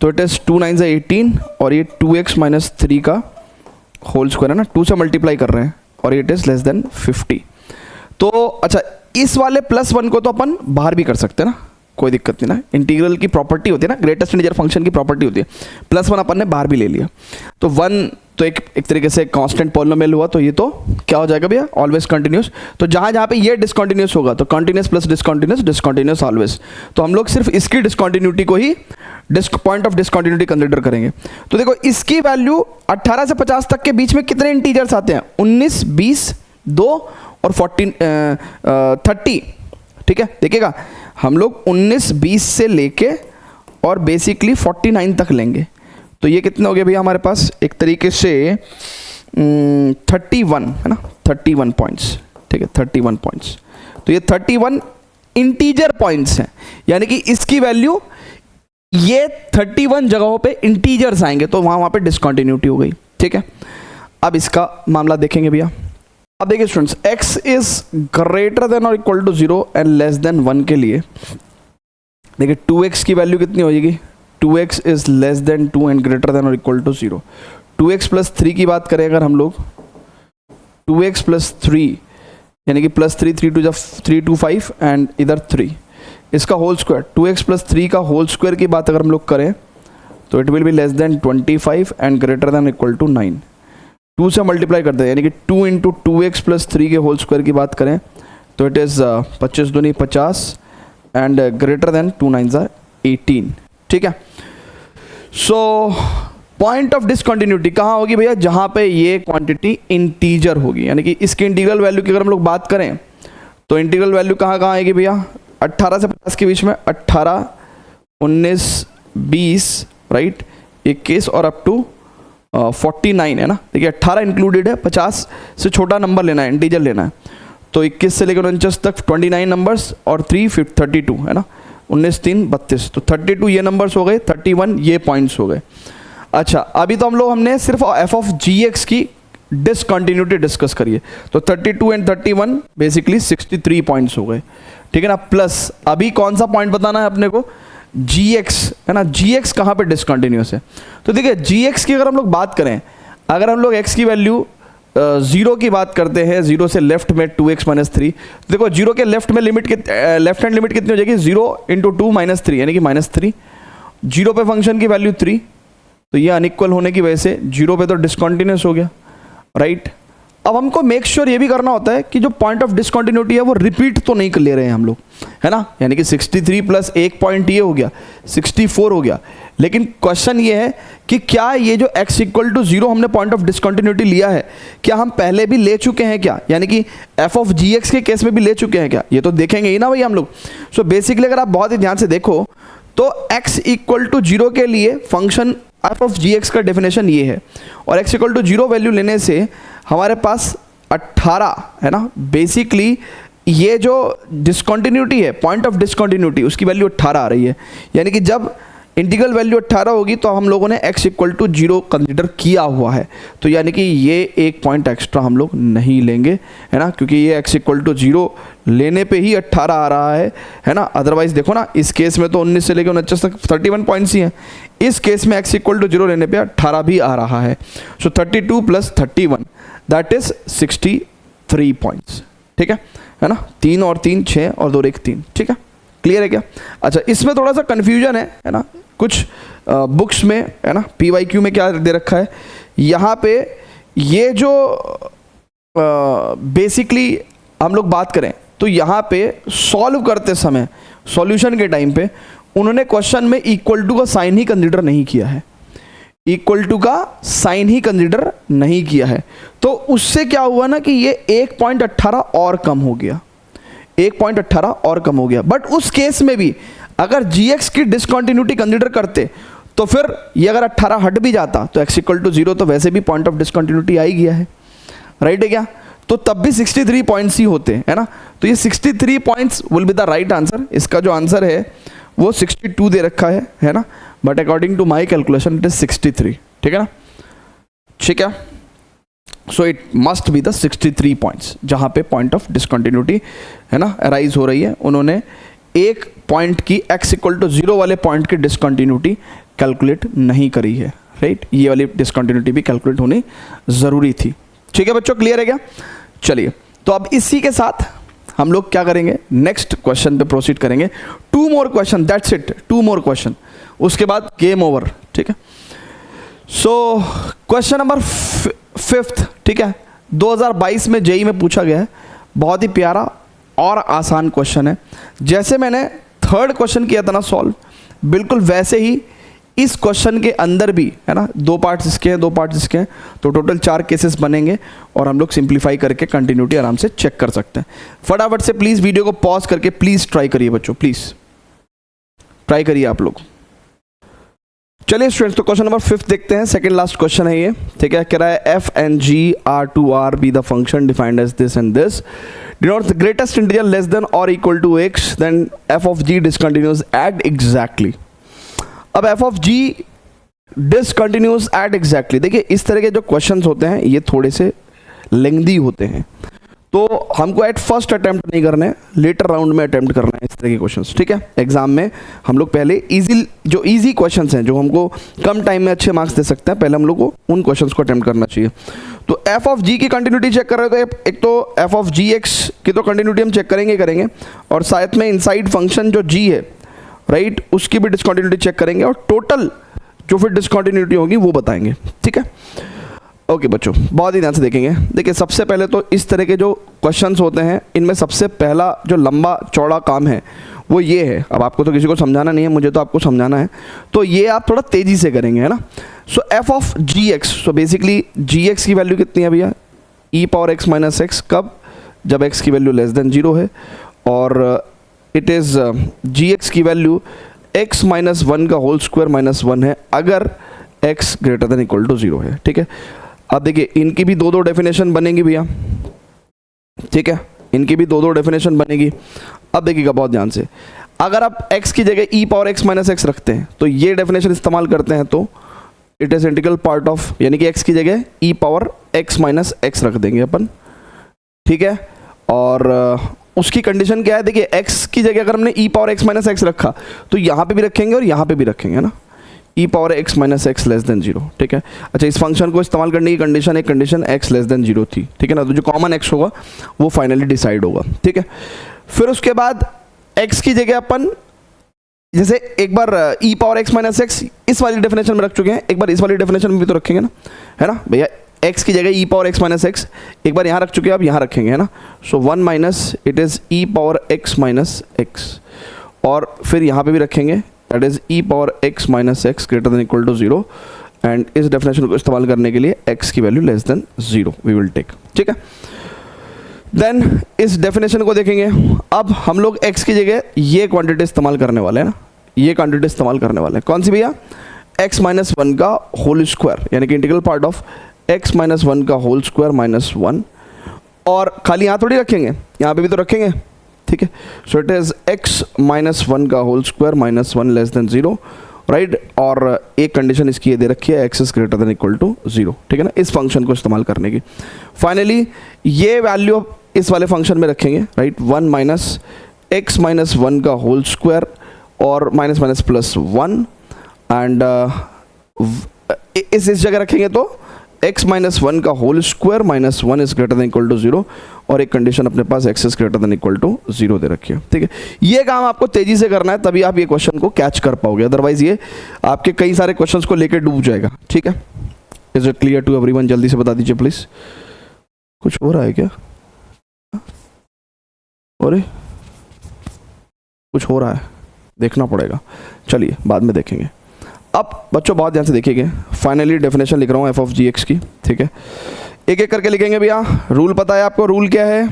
तो इट इज 2 9 से 18 और ये 2x माइनस 3 का होल स्क्वायर है ना, 2 से मल्टीप्लाई कर रहे हैं और इट इज लेस देन 50। तो अच्छा, इस वाले +1 को तो अपन बाहर भी कर सकते हैं ना, कोई दिक्कत नहीं ना, इंटीग्रल की प्रॉपर्टी होती है ना, ग्रेटेस्ट इंटीजर फंक्शन की प्रॉपर्टी होती है, +1 अपन ने बाहर भी ले लिया, तो 1 तो एक तरीके से कांस्टेंट पॉलिनोमियल हुआ, तो ये तो क्या हो जाएगा भैया, ऑलवेज कंटिन्यूस। तो जहां जहां पे ये डिसकंटिन्यूस होगा तो continuous plus discontinuous, discontinuous always. तो हम लोग सिर्फ इसकी डिसकंटिन्यूटी को ही पॉइंट ऑफ डिसकंटिन्यूटी कंसीडर करेंगे। तो देखो इसकी वैल्यू 18 से 50 तक के बीच में कितने इंटीजर्स आते हैं, 19, 20, 2 और 30, ठीक है। देखिएगा हम लोग 19, 20 से लेके और बेसिकली 49 तक लेंगे, तो ये कितने हो गए भैया हमारे पास, एक तरीके से 31 है ना, 31 पॉइंट्स, ठीक है, 31 पॉइंट्स। तो ये 31 इंटीजर पॉइंट्स हैं, यानी कि इसकी वैल्यू ये 31 जगहों पे इंटीजर्स आएंगे, तो वहां पे डिसकंटिन्यूटी हो गई, ठीक है। अब इसका मामला देखेंगे भैया। अब देखिए students, x is greater than और equal to 0 and less than 1 के लिए देखिए 2x की वैल्यू कितनी हो जाएगी, 2x is less than 2 and greater than और इक्वल टू 0। 2x प्लस 3 की बात करें अगर हम लोग, 2x प्लस 3 यानी कि +3, 3 2 3 2 5 एंड इधर 3, इसका होल स्क्वायर, 2x प्लस 3 का होल स्क्वायर की बात अगर हम लोग करें तो it will be less than 25 and greater than equal to 9। 2 से मल्टीप्लाई करते हैं, यानी कि 2 इंटू 2x प्लस 3 के होल स्क्वायर की बात करें तो इट इज़ 25 दूनी 50 and greater than 2 9s are 18, ठीक है। सो पॉइंट ऑफ डिसकंटिन्यूटी कहाँ होगी भैया, जहाँ पे ये क्वांटिटी इंटीजर होगी, यानी कि इसकी इंटीग्रल वैल्यू की अगर हम लोग बात करें तो इंटीग्रल वैल्यू कहाँ कहाँ आएगी भैया, 18 से 50 के बीच में, 18, 19, 20, राइट, 21 और अप टू 49 है ना। देखिए 18 इंक्लूडेड है, 50 से छोटा नंबर लेना है, इंटीजर लेना है, तो 21 से लेकर 49 तक 29 नंबर्स और 3 32 है ना, 19 3 32, तो 32 ये नंबर्स हो गए, 31 ये पॉइंट्स हो गए। अच्छा अभी तो हमने सिर्फ एफ ऑफ जी एक्स की डिसकंटिन्यूटी डिस्कस करिए, तो 32 एंड 31 बेसिकली 63 पॉइंट्स हो गए, ठीक है ना। प्लस अभी कौन सा पॉइंट बताना है अपने को, जी एक्स है ना, जी एक्स कहाँ पे डिसकंटिन्यूस है। तो देखिए जी एक्स की अगर हम लोग बात करें, अगर हम लोग एक्स की वैल्यू 0 की बात करते हैं, 0 से लेफ्ट में 2x - 3, देखो 0 के लेफ्ट में लिमिट लेफ्ट हैंड लिमिट कितनी हो जाएगी, 0 × 2 - 3 यानी कि -3, 0 पे फंक्शन की वैल्यू 3, तो ये अनइक्वल होने की वजह से 0 पे तो डिसकंटिन्यूस हो गया, राइट। अब हमको मेक श्योर ये भी करना होता है कि जो पॉइंट ऑफ डिसकंटिन्यूटी है वो रिपीट तो नहीं ले रहे हैं हम लोग, है ना, यानी कि 63 प्लस 1 पॉइंट ये हो गया 64 हो गया। लेकिन क्वेश्चन ये है कि क्या ये जो x = 0 हमने पॉइंट ऑफ डिसकंटिन्यूटी लिया है, क्या हम पहले भी ले चुके हैं क्या, यानी कि f ऑफ जी एक्स के केस में भी ले चुके हैं क्या, ये तो देखेंगे ही ना भाई हम लोग। सो बेसिकली अगर आप बहुत ही ध्यान से देखो तो x = 0 के लिए function f of g x का डेफिनेशन ये है, और x = 0 वैल्यू लेने से हमारे पास 18 है ना, बेसिकली ये जो डिसकंटिन्यूटी है, पॉइंट ऑफ डिसकंटिन्यूटी, उसकी वैल्यू 18 आ रही है, यानी कि जब इंटीग्रल वैल्यू 18 होगी तो हम लोगों ने x = 0 कंसिडर किया हुआ है, तो यानी कि ये एक पॉइंट एक्स्ट्रा हम लोग नहीं लेंगे, है ना, क्योंकि ये x = 0 लेने पे ही 18 आ रहा है ना। अदरवाइज देखो ना, इस केस में तो 19 से लेकर 29 तक 31 पॉइंट्स ही हैं, इस केस में x = 0 लेने पे 18 भी आ रहा है। सो 32 + 31 दैट इज 63 पॉइंट्स, ठीक है ना, 3 और 3 6 और 2 1 3, ठीक है, क्लियर है क्या। अच्छा इसमें थोड़ा सा कन्फ्यूजन है ना, कुछ बुक्स में है ना, PYQ में क्या दे रखा है, यहाँ पे ये जो बेसिकली हम लोग बात करें तो यहाँ पे सॉल्व करते समय, सॉल्यूशन के टाइम पे उन्होंने क्वेश्चन में इक्वल टू का साइन ही कंसिडर नहीं किया है, इक्वल टू का साइन ही कंसिडर नहीं किया है, तो उससे क्या हुआ ना कि ये 1.18 और कम हो गया, 1.18 और कम हो गया। बट उस केस में भी अगर gx की डिसकंटिन्यूटी कंसिडर करते तो फिर ये अगर 18 हट भी जाता तो x = 0 तो वैसे भी पॉइंट ऑफ डिसकंटिन्यूटी आ ही गया है, राइट है क्या, तो तब भी 63 पॉइंट्स ही होते हैं, है ना। तो ये 63 points will be the right answer, इसका जो आंसर है वो 62 दे रखा है ना, but according to my calculation it is 63, ठीक है ना, ठीक है। So it must be the 63 points जहाँ पे पॉइंट ऑफ डिसकंटिन्यूटी है ना अराइज हो रही है, उन्होंने एक पॉइंट की x = 0 वाले पॉइंट की डिसकंटिन्यूटी कैलकुलेट नहीं करी है, राइट, ये वाली डिसकंटिन्यूटी भी कैलकुलेट होनी ज़रूरी थी, ठीक है बच्चों, क्लियर है क्या। चलिए तो अब इसी के साथ हम लोग क्या करेंगे, नेक्स्ट क्वेश्चन पे प्रोसीड करेंगे, 2 more question, that's it, 2 more question, उसके बाद गेम ओवर, ठीक है। सो क्वेश्चन नंबर 5, ठीक है, 2022 में जेई में पूछा गया है, बहुत ही प्यारा और आसान क्वेश्चन है, जैसे मैंने 3rd क्वेश्चन किया था ना सॉल्व, बिल्कुल वैसे ही इस क्वेश्चन के अंदर भी है ना, 2 पार्ट्स इसके हैं 2 पार्ट्स इसके हैं, तो टोटल 4 केसेस बनेंगे और हम लोग सिंप्लीफाई करके कंटिन्यूटी आराम से चेक कर सकते हैं। फटाफट से प्लीज़ वीडियो को पॉज करके प्लीज़ ट्राई करिए बच्चों, प्लीज़ ट्राई करिए आप लोग। चलिए स्टूडेंट्स, तो क्वेश्चन नंबर 5 देखते हैं, सेकंड लास्ट क्वेश्चन है ये, ठीक है। कह रहा है f and g are to r be the function defined as this and this, denote the greatest integer less than or equal to x, then f of g discontinuous at exactly। अब f of g discontinuous at exactly, देखिए इस तरह के जो questions होते हैं ये थोड़े से लेंथी होते हैं, तो हमको एट फर्स्ट अटेम्प्ट नहीं करना है, लेटर राउंड में अटेम्प्ट करना है इस तरह के क्वेश्चंस, ठीक है। एग्जाम में हम लोग पहले इजी क्वेश्चंस हैं जो हमको कम टाइम में अच्छे मार्क्स दे सकते हैं, पहले हम लोग को उन क्वेश्चंस को अटेम्प्ट करना चाहिए। तो एफ ऑफ जी की कंटिन्यूटी चेक कर रहे थे, एक तो एफ ऑफ जी एक्स की तो कंटिन्यूटी हम चेक करेंगे और साथ में इनसाइड फंक्शन जो जी है, राइट, उसकी भी डिसकंटिन्यूटी चेक करेंगे और टोटल जो फिर डिसकंटिन्यूटी होगी वो बताएंगे, ठीक है। ओके बच्चों, बहुत ही ध्यान से देखेंगे। देखिए सबसे पहले तो इस तरह के जो क्वेश्चंस होते हैं इनमें सबसे पहला जो लंबा चौड़ा काम है वो ये है। अब आपको तो किसी को समझाना नहीं है, मुझे तो आपको समझाना है, तो ये आप थोड़ा तेज़ी से करेंगे, है ना। So f of g x, so basically g x की वैल्यू कितनी है भैया, e power x minus x, कब, जब एक्स की वैल्यू लेस देन 0 है, और इट इज़ जी एक्स की वैल्यू एक्स माइनस 1 का होल स्क्वायर माइनस 1 है अगर x greater than equal to 0 है। ठीक है, अब देखिए इनकी भी दो डेफिनेशन बनेगी भैया, ठीक है, इनकी भी दो डेफिनेशन बनेगी। अब देखिएगा बहुत ध्यान से, अगर आप x की जगह e power x minus x रखते हैं तो ये डेफिनेशन इस्तेमाल करते हैं तो it is integral part of, यानी कि x की जगह e power x minus x रख देंगे अपन, ठीक है। और उसकी कंडीशन क्या है, देखिए x की जगह अगर हमने e power x minus x रखा तो यहाँ पे भी रखेंगे और यहाँ पे भी रखेंगे ना, e power x minus x less than 0, ठीक है। अच्छा, इस फंक्शन को इस्तेमाल करने की कंडीशन, एक कंडीशन x लेस देन 0 थी, ठीक है ना, तो जो कॉमन x होगा वो फाइनली डिसाइड होगा, ठीक है। फिर उसके बाद x की जगह अपन जैसे एक बार e power x minus x इस वाली डेफिनेशन में रख चुके हैं, एक बार इस वाली डेफिनेशन में भी तो रखेंगे ना, है ना भैया। x की जगह e power x minus x एक बार यहाँ रख चुके हैं, अब यहाँ रखेंगे, है ना। So 1 minus it is e power x minus x, और फिर यहाँ पे भी रखेंगे, that is e power x minus x greater than equal to 0, and इस डेफिनेशन को इस्तेमाल करने के लिए x की value less than 0 we will take, ठीक है। देन इस डेफिनेशन को देखेंगे, अब हम लोग x की जगह ये क्वांटिटी इस्तेमाल करने वाले हैं ना, ये क्वांटिटी इस्तेमाल करने वाले हैं, कौन सी भैया, x माइनस 1 का होल स्क्वायर, यानी कि integral part of x minus 1 का होल स्क्वायर माइनस 1, और खाली यहाँ थोड़ी रखेंगे, यहाँ पे भी तो रखेंगे, ठीक है। So it is x minus 1 का whole square minus 1 less than 0, right, और एक कंडीशन इसकी ये दे रखी है x is greater than equal to 0, ठीक है ना, इस फंक्शन को इस्तेमाल करने की। फाइनली ये वैल्यू इस वाले फंक्शन में रखेंगे, राइट, 1 माइनस एक्स माइनस 1 का होल स्क्वायर और माइनस माइनस प्लस 1, एंड इस जगह रखेंगे तो x माइनस 1 का whole square minus 1 is greater than equal to 0, और एक कंडीशन अपने पास x is greater than equal to 0 दे रखी है, ठीक है। ये काम आपको तेजी से करना है, तभी आप ये क्वेश्चन को कैच कर पाओगे, अदरवाइज ये आपके कई सारे क्वेश्चंस को लेकर डूब जाएगा, ठीक है। Is it clear to everyone, जल्दी से बता दीजिए प्लीज, कुछ हो रहा है क्या, अरे कुछ हो रहा है, देखना पड़ेगा, चलिए बाद में देखेंगे। अब बच्चों बहुत ध्यान से देखिएगा, फाइनली डेफिनेशन लिख रहा हूँ एफ ऑफ जी एक्स की, ठीक है। एक एक करके लिखेंगे भैया। रूल पता है आपको, रूल क्या है,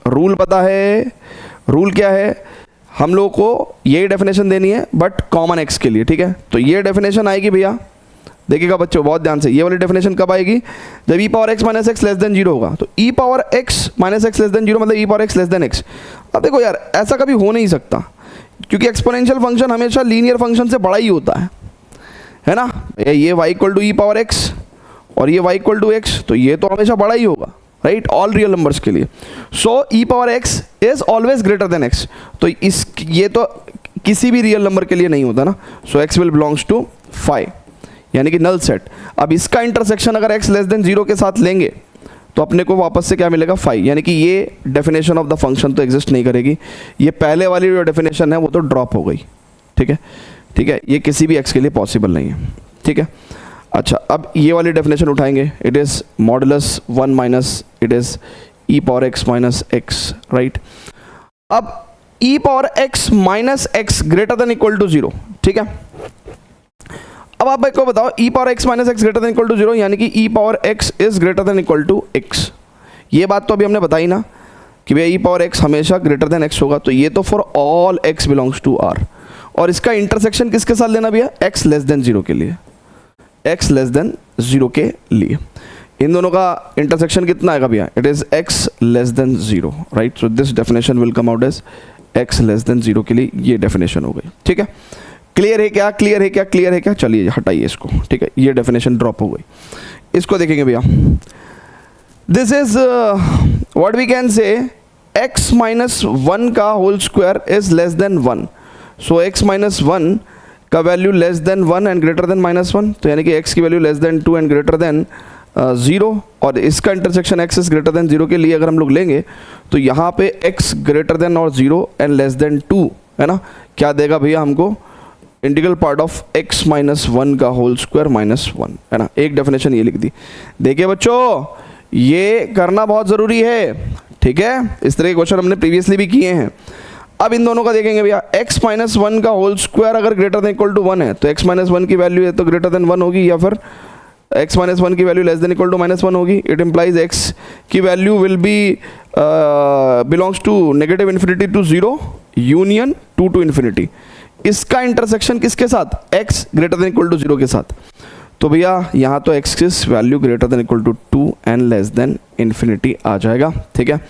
रूल पता है, रूल क्या है, हम लोगों को यही डेफिनेशन देनी है बट कॉमन एक्स के लिए, ठीक है। तो ये डेफिनेशन आएगी भैया, देखिएगा बच्चों बहुत ध्यान से, ये वाली डेफिनेशन कब आएगी, जब e power x minus x less than 0 होगा। तो e power x minus x less than 0 मतलब e power x less than x. अब देखो यार, ऐसा कभी हो नहीं सकता, क्योंकि एक्सपोनेंशियल फंक्शन हमेशा लीनियर फंक्शन से बड़ा ही होता है ना। ये y equal to e power x और ये y इक्वल टू एक्स, तो ये तो हमेशा बड़ा ही होगा, राइट, ऑल रियल नंबर्स के लिए। So e power x is always greater than x, तो इस ये तो किसी भी रियल नंबर के लिए नहीं होता ना। सो एक्स विल बिलोंग्स टू 5, यानी कि नल सेट। अब इसका इंटरसेक्शन अगर x लेस देन 0 के साथ लेंगे तो अपने को वापस से क्या मिलेगा, 5, यानी कि ये डेफिनेशन ऑफ द फंक्शन तो एग्जिस्ट नहीं करेगी, ये पहले वाली जो डेफिनेशन है वो तो ड्रॉप हो गई, ठीक है, ठीक है, ये किसी भी x के लिए पॉसिबल नहीं है, ठीक है। अच्छा, अब ये वाली डेफिनेशन उठाएंगे, it is modulus 1 minus it is e power x minus x, right. अब e power x minus x greater than equal to 0, ठीक है। अब आप को बताओ, e power x minus x greater than equal to 0, यानी कि e power x is greater than equal to x. ये बात तो अभी हमने बताई ना कि भैया ई पावर एक्स हमेशा ग्रेटर देन एक्स होगा, तो ये तो for all x belongs to R. और इसका इंटरसेक्शन किसके साथ लेना भैया, एक्स लेस देन 0 के लिए, एक्स लेस देन 0 के लिए। इन दोनों का इंटरसेक्शन कितना आएगा भैया, it is x less than 0, right. So this definition will come out as x less than 0 के लिए ये डेफिनेशन हो गई, ठीक है। क्लियर है क्या, क्लियर है क्या, क्लियर है क्या, चलिए हटाइए इसको, ठीक है, ये डेफिनेशन ड्रॉप हो गई। इसको देखेंगे भैया, this is what we can say x minus 1 का whole square is less than 1। So x minus 1 का value less than 1 and greater than minus 1, तो यानी कि x की value less than 2 and greater than 0, और इसका intersection x is greater than 0 के लिए अगर हम लोग लेंगे तो यहाँ पे x ग्रेटर देन और 0 एंड लेस देन 2, है ना, क्या देगा भैया हमको, integral part of x minus one का होल स्क्वायर माइनस वन, है ना। एक डेफिनेशन ये लिख दी। देखिए बच्चों, ये करना बहुत ज़रूरी है, ठीक है। इस तरह के क्वेश्चन हमने प्रीवियसली भी किए हैं। अब इन दोनों का देखेंगे भैया, x माइनस वन का होल स्क्वायर अगर greater than equal to one है तो x माइनस वन की वैल्यू है तो ग्रेटर देन वन होगी, या फिर x माइनस वन की value less than equal to minus one होगी। इट इम्प्लाइज x की value will be belongs to negative infinity to zero union two to infinity. इसका इंटरसेक्शन किसके साथ? x greater than equal to zero के साथ। तो भैया यहाँ तो x की value greater than equal to two and less than infinity आ जाएगा, ठीक है।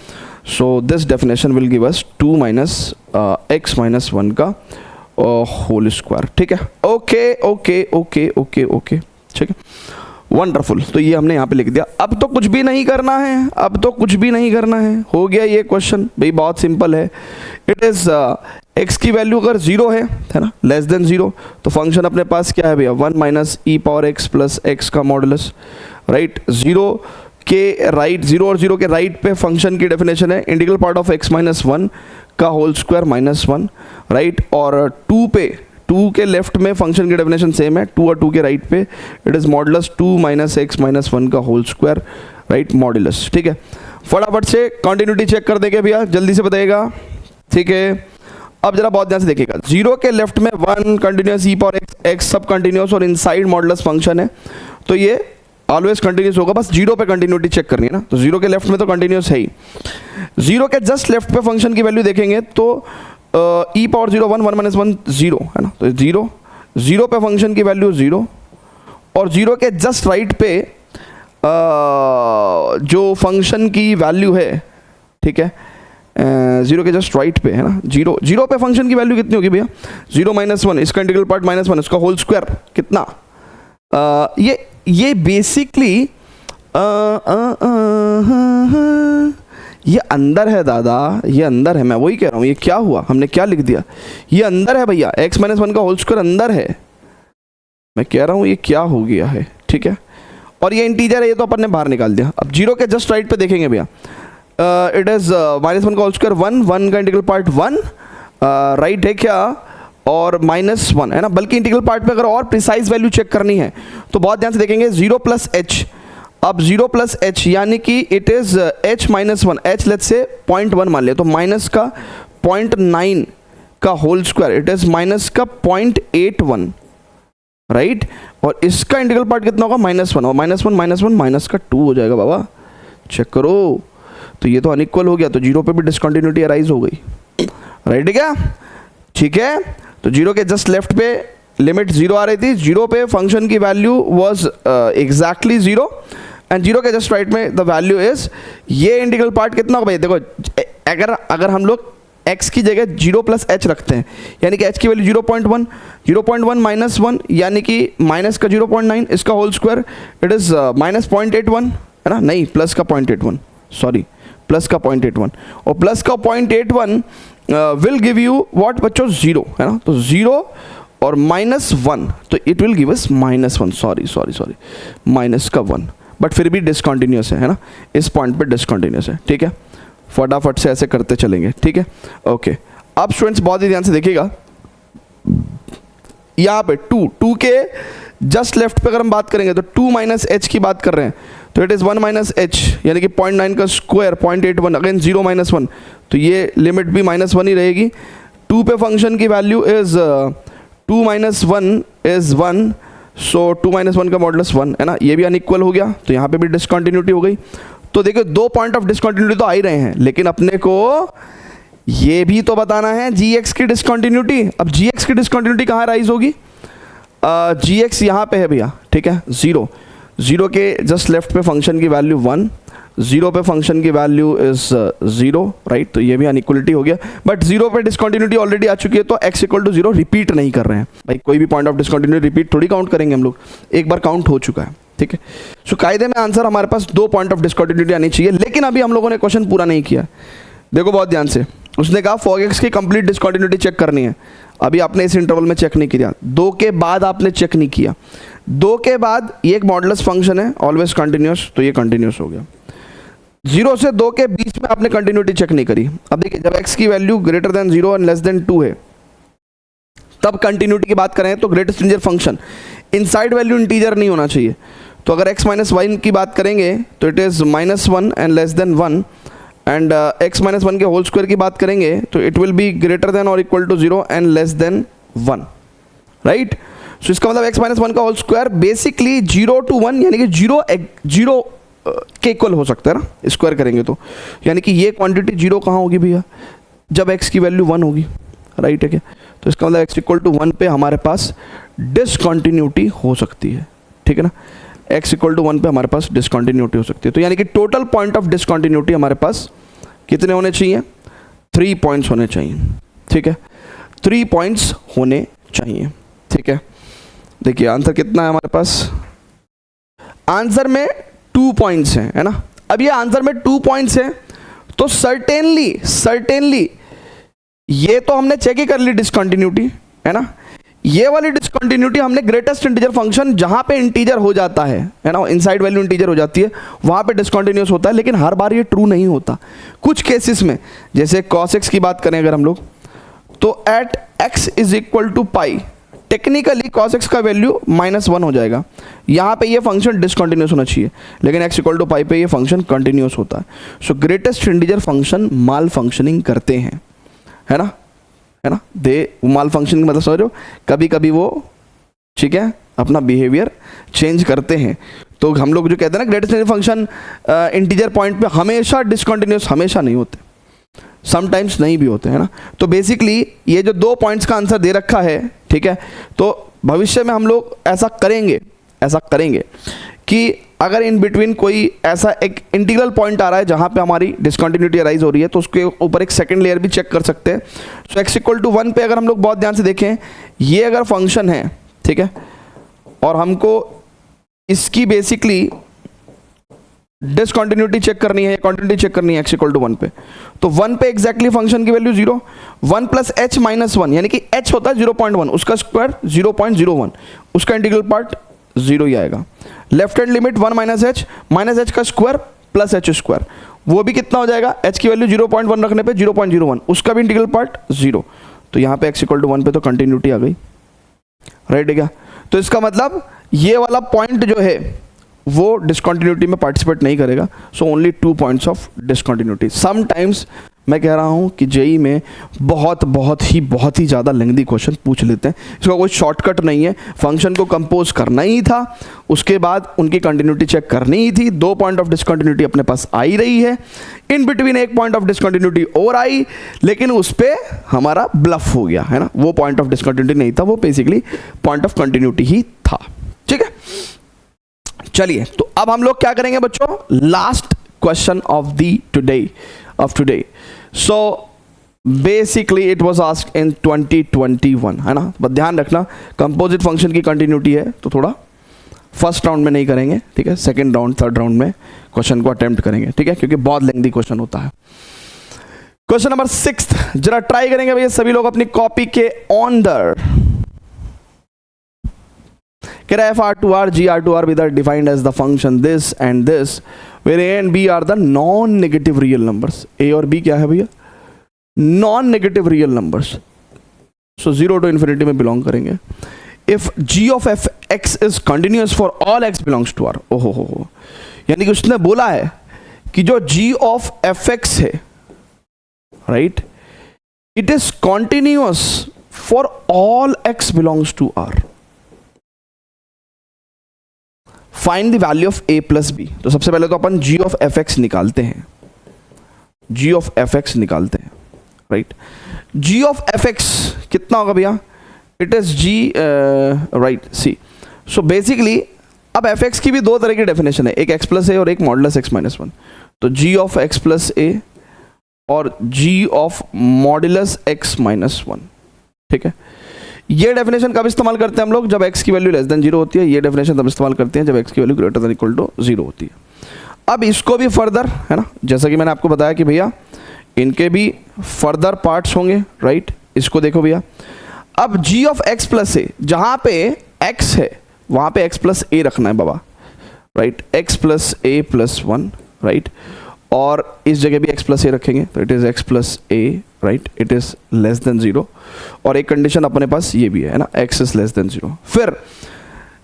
So this definition will give us two minus x minus one का होल स्क्वायर, ठीक है। Okay okay okay okay okay, ठीक है, वंडरफुल। तो ये हमने यहाँ पे लिख दिया। अब तो कुछ भी नहीं करना है, अब तो कुछ भी नहीं करना है, हो गया ये क्वेश्चन भाई, बहुत सिंपल है। इट इज़ x की वैल्यू अगर जीरो है ना, लेस देन जीरो, तो फंक्शन अपने पास क्या है भैया? One minus e power x plus x का मॉडुलस, राइट। जीरो के राइट, जीरो और जीरो के राइट पे फंक्शन की डेफिनेशन है integral part of x minus one का whole square minus one, right. और टू पे, टू के लेफ्ट में फंक्शन की डेफिनेशन सेम है, टू और टू के राइट पे it is modulus two minus x minus one का होल स्क्वायर, राइट, मॉडुलस, ठीक है। फटाफट से कंटिन्यूटी चेक कर देंगे भैया, जल्दी से बताइएगा, ठीक है। अब जरा बहुत ध्यान से देखिएगा, जीरो के लेफ्ट में वन कंटिन्यूस ई पावर एक्स, एक्स सब कंटिन्यूस और इनसाइड मॉडुलस फंक्शन है, तो ये ऑलवेज कंटिन्यूस होगा, बस जीरो पे कंटिन्यूटी चेक करनी है ना। तो जीरो के लेफ्ट में तो कंटिन्यूस है ही, जीरो के जस्ट लेफ्ट पे फंक्शन की वैल्यू देखेंगे तो e power zero one, one minus one zero, है ना। तो जीरो, जीरो पे फंक्शन की वैल्यू जीरो, और जीरो के जस्ट राइट पे जो फंक्शन की वैल्यू है, ठीक है, जीरो के जस्ट राइट पे, है ना, जीरो, जीरो पे फंक्शन की वैल्यू कितनी होगी भैया? जीरो माइनस वन, इसका इंटीग्रल पार्ट माइनस वन, इसका होल स्क्वायर कितना? ये बेसिकली ये अंदर है दादा, ये अंदर है, मैं वही कह रहा हूँ। ये क्या हुआ, हमने क्या लिख दिया? ये अंदर है भैया, x माइनस वन का होल स्क्वायर अंदर है, मैं कह रहा हूँ ये क्या हो गया है, ठीक है। और ये इंटीजर है, ये तो अपन ने बाहर निकाल दिया। अब जीरो के जस्ट राइट पे देखेंगे भैया, इट इज़ माइनस वन का होल स्क्वायर वन, वन का इंटीग्रल पार्ट वन, राइट है क्या, और माइनस वन, है ना। बल्कि इंटीग्रल पार्ट पे अगर और प्रिसाइज वैल्यू चेक करनी है तो बहुत ध्यान से देखेंगे, जीरो प्लस एच। अब जीरो प्लस एच यानी कि it is h minus one, h let's say 0.1 मान लिया, तो माइनस का 0.9 का whole square, it is minus का 0.81, राइट। और इसका इंटीग्रल पार्ट कितना होगा? माइनस वन, और minus one minus one minus का 2 हो जाएगा बाबा, चेक करो। तो ये तो अनइक्वल हो गया, तो जीरो पे भी डिसकंटिन्यूटी अराइज हो गई, राइट है क्या, ठीक है। तो जीरो के जस्ट लेफ्ट पे लिमिट जीरो आ रही थी, जीरो पे फंक्शन की value was exactly zero, and zero के जस्ट राइट में द वैल्यू इज, ये इंटीग्रल पार्ट कितना होगा भाई? देखो, अगर हम लोग x की जगह जीरो प्लस एच रखते हैं, यानी कि h की वैल्यू 0.1, 0.1 माइनस वन यानी कि माइनस का 0.9, इसका whole square it is minus 0.81, है ना, नहीं प्लस का 0.81, सॉरी प्लस का 0.81, और प्लस का 0.81 विल गिव यू व्हाट बच्चों? जीरो, है ना। तो जीरो और माइनस वन, तो it will give us minus one, sorry minus का वन, बट फिर भी डिसकंटिन्यूस है ना, इस पॉइंट पे डिसकंटिन्यूस है, ठीक है। फटाफट से ऐसे करते चलेंगे, ठीक है, ओके। अब स्टूडेंट्स बहुत ही ध्यान से देखिएगा, यहाँ पे टू के जस्ट लेफ्ट पे अगर हम बात करेंगे तो टू माइनस एच की बात कर रहे हैं, तो it is one minus H यानी कि 0.9 का square 0.81, again zero minus one, तो ये लिमिट भी माइनस वन ही रहेगी। टू पे फंक्शन की value is two minus one is one, so two minus one का मॉडुलस वन, है ना, ये भी अनइक्वल हो गया, तो यहाँ पे भी डिसकंटिन्यूटी हो गई। तो देखिए दो पॉइंट ऑफ डिसकंटिन्यूटी तो आ ही रहे हैं, लेकिन अपने को ये भी तो बताना है जी की डिसकंटिन्यूटी। अब जी की डिसकंटिन्यूटी कहाँ राइज होगी? जी एक्स यहाँ पे है भैया, ठीक है, जीरो, जीरो के जस्ट लेफ्ट पे फंक्शन की वैल्यू वन, जीरो पे फंक्शन की वैल्यू इज जीरो, राइट। तो ये भी अनइक्वलिटी हो गया, बट जीरो पे डिसकंटिन्यूटी ऑलरेडी आ चुकी है, तो x equal to zero repeat नहीं कर रहे हैं भाई, कोई भी पॉइंट ऑफ डिसकंटिन्यूटी रिपीट थोड़ी काउंट करेंगे हम लोग, एक बार काउंट हो चुका है, ठीक है। सो कायदे में आंसर हमारे पास दो पॉइंट ऑफ डिसकंटिन्यूटी आनी चाहिए, लेकिन अभी हम लोगों ने क्वेश्चन पूरा नहीं किया। देखो बहुत ध्यान से, उसने कहा फॉग एक्स की कंप्लीट डिसकंटिन्यूटी चेक करनी है, अभी आपने इस इंटरवल में चेक नहीं किया, दो के बाद आपने चेक नहीं किया, दो के बाद ये एक मॉडुलस फंक्शन है ऑलवेज कंटिन्यूस, तो ये कंटिन्यूस हो गया। जीरो से दो के बीच में आपने कंटिन्यूटी चेक नहीं करी। अब देखिए जब x की value greater than zero and less than two है तब कंटिन्यूटी की बात करें तो greatest integer function inside value integer नहीं होना चाहिए। तो अगर x माइनस वन की बात करेंगे तो it is -1 and less than 1, and x minus one के होल स्क्वायर की बात करेंगे तो it will be greater than और equal to 0 and less than 1, right. So इसका मतलब x माइनस वन का होल स्क्वायर बेसिकली 0 to 1 यानी कि 0 के इक्वल हो सकता है ना, स्क्वायर करेंगे तो, यानी कि ये क्वांटिटी 0 कहाँ होगी भैया, जब x की वैल्यू 1 होगी, राइट है क्या। तो इसका मतलब x इक्वल टू 1 पे हमारे पास डिसकंटिन्यूटी हो सकती है, ठीक है ना। x इक्वल टू 1 पे हमारे पास डिसकंटिन्यूटी हो सकती है। तो यानी कि टोटल पॉइंट ऑफ डिसकंटिन्यूटी हमारे पास कितने होने चाहिए, 3 पॉइंट्स होने चाहिए, ठीक है, 3 पॉइंट्स होने चाहिए, ठीक है। देखिए आंसर कितना है हमारे पास, आंसर में 2 पॉइंट्स हैं, है ना। अब ये आंसर में 2 पॉइंट्स हैं तो सर्टेनली ये तो हमने चेक ही कर ली डिसकंटिन्यूटी, है ना। ये वाली डिसकंटिन्यूटी हमने ग्रेटेस्ट इंटीजर फंक्शन जहां पे इंटीजर हो जाता है ना, इनसाइड वैल्यू इंटीजर हो जाती है, वहां पे डिसकंटिन्यूअस होता है, लेकिन हर बार ये ट्रू नहीं होता। कुछ केसेस में जैसे cos x की बात करें अगर हम लोग, तो at x is equal to pi technically cos x का वैल्यू -1 हो जाएगा, यहाँ पे ये फंक्शन डिसकंटिन्यूअस होना चाहिए, लेकिन x इक्वल टू पाई पे ये फंक्शन कंटिन्यूअस होता है। सो ग्रेटेस्ट इंटीजर फंक्शन माल फंक्शनिंग करते हैं, है ना, दे माल फंक्शनिंग मतलब समझो, कभी कभी वो, ठीक है, अपना बिहेवियर चेंज करते हैं। तो हम लोग जो कहते हैं ना greatest integer function integer point पे हमेशा डिसकंटिन्यूअस हमेशा नहीं होते, समटाइम्स नहीं भी होते, है ना। तो बेसिकली ये जो 2 पॉइंट्स का आंसर दे रखा है, ठीक है, तो भविष्य में हम लोग ऐसा करेंगे कि अगर इन बिटवीन कोई ऐसा एक इंटीग्रल पॉइंट आ रहा है जहां पे हमारी डिसकंटिन्यूटी अराइज हो रही है, तो उसके ऊपर एक सेकंड लेयर भी चेक कर सकते हैं। सो x इक्वल टू 1 पे अगर हम लोग बहुत ध्यान से देखें, ये अगर फंक्शन है, ठीक है, और हमको इसकी बेसिकली डिसकंटिन्यूटी चेक करनी है, कंटिन्यूटी चेक करनी है x इक्वल टू 1 पे, तो 1 पे एग्जैक्टली फंक्शन की वैल्यू 0, 1 प्लस h माइनस 1 यानी कि h होता है 0.1, उसका स्क्वायर 0.01, उसका इंटीग्रल पार्ट 0 ही आएगा। Left hand limit 1 minus h का स्क्वायर प्लस h स्क्वायर, वो भी कितना हो जाएगा, h की वैल्यू 0.1 रखने पे 0.01, उसका भी इंटीग्रल पार्ट 0। तो यहाँ पे x इक्वल टू 1 पे तो कंटिन्यूटी आ गई, राइट है क्या। तो इसका मतलब ये वाला पॉइंट जो है वो डिसकंटिन्यूटी में पार्टिसिपेट नहीं करेगा। So only 2 points of discontinuity. Sometimes मैं कह रहा हूँ कि जेई में बहुत ही ज़्यादा लेंथी क्वेश्चन पूछ लेते हैं, इसका कोई शॉर्टकट नहीं है, फंक्शन को कंपोज करना ही था, उसके बाद उनकी कंटिन्यूटी चेक करनी ही थी। 2 पॉइंट ऑफ डिसकंटिन्यूटी अपने पास आ ही रही है, in between 1 point of discontinuity और आई, लेकिन उस पर हमारा ब्लफ हो गया, है ना, वो पॉइंट ऑफ डिसकंटिन्यूटी नहीं था, वो बेसिकली पॉइंट ऑफ कंटिन्यूटी ही था, ठीक है। चलिए तो अब हम लोग क्या करेंगे बच्चों, last question of today. So basically it was asked in 2021, है ना। बस ध्यान रखना कंपोजिट फंक्शन की कंटिन्यूटी है तो थोड़ा फर्स्ट राउंड में नहीं करेंगे, ठीक है, सेकंड राउंड थर्ड राउंड में क्वेश्चन को अटेम्प्ट करेंगे, ठीक है, क्योंकि बहुत लेंथी क्वेश्चन होता है। क्वेश्चन नंबर 6 जरा ट्राई करेंगे भैया सभी लोग अपनी कॉपी के ऑनर। कह रहा है f(r2r, g(r2r) with are defined as the function this and this where a and b are the non-negative real numbers। a और b क्या है भैया, non-negative real numbers, so 0 to infinity में belong करेंगे। if g of f(x) is continuous for all x belongs to r, ओहो हो, यानी कि उसने बोला है कि जो g of f(x) है, right, it is continuous for all x belongs to r। Find the value of a plus b. तो सबसे पहले तो अपन g ऑफ f(x) निकालते हैं, g ऑफ f(x) निकालते हैं, राइट। g ऑफ f(x) कितना होगा भैया, it is g, right, c. So basically अब f(x) की भी 2 तरह की डेफिनेशन है, एक x प्लस a और एक मॉडुलस x माइनस 1। तो g of x plus a और g of modulus x minus 1, ठीक है। ये डेफिनेशन कब इस्तेमाल करते हैं हम लोग, जब x की वैल्यू लेस देन 0 होती है। ये डेफिनेशन तब इस्तेमाल करते हैं जब x की value greater than equal to 0 होती है। अब इसको भी फर्दर, है ना, जैसा कि मैंने आपको बताया कि भैया इनके भी फर्दर पार्ट्स होंगे, राइट। इसको देखो भैया, अब g ऑफ x प्लस ए, जहां पे x है वहां पे x प्लस ए रखना है बाबा, राइट, x प्लस ए प्लस 1, राइट, और इस जगह भी x प्लस ए रखेंगे तो it is x plus A, right, it is less than 0, और एक कंडीशन अपने पास ये भी है ना, x इज लेस देन 0। फिर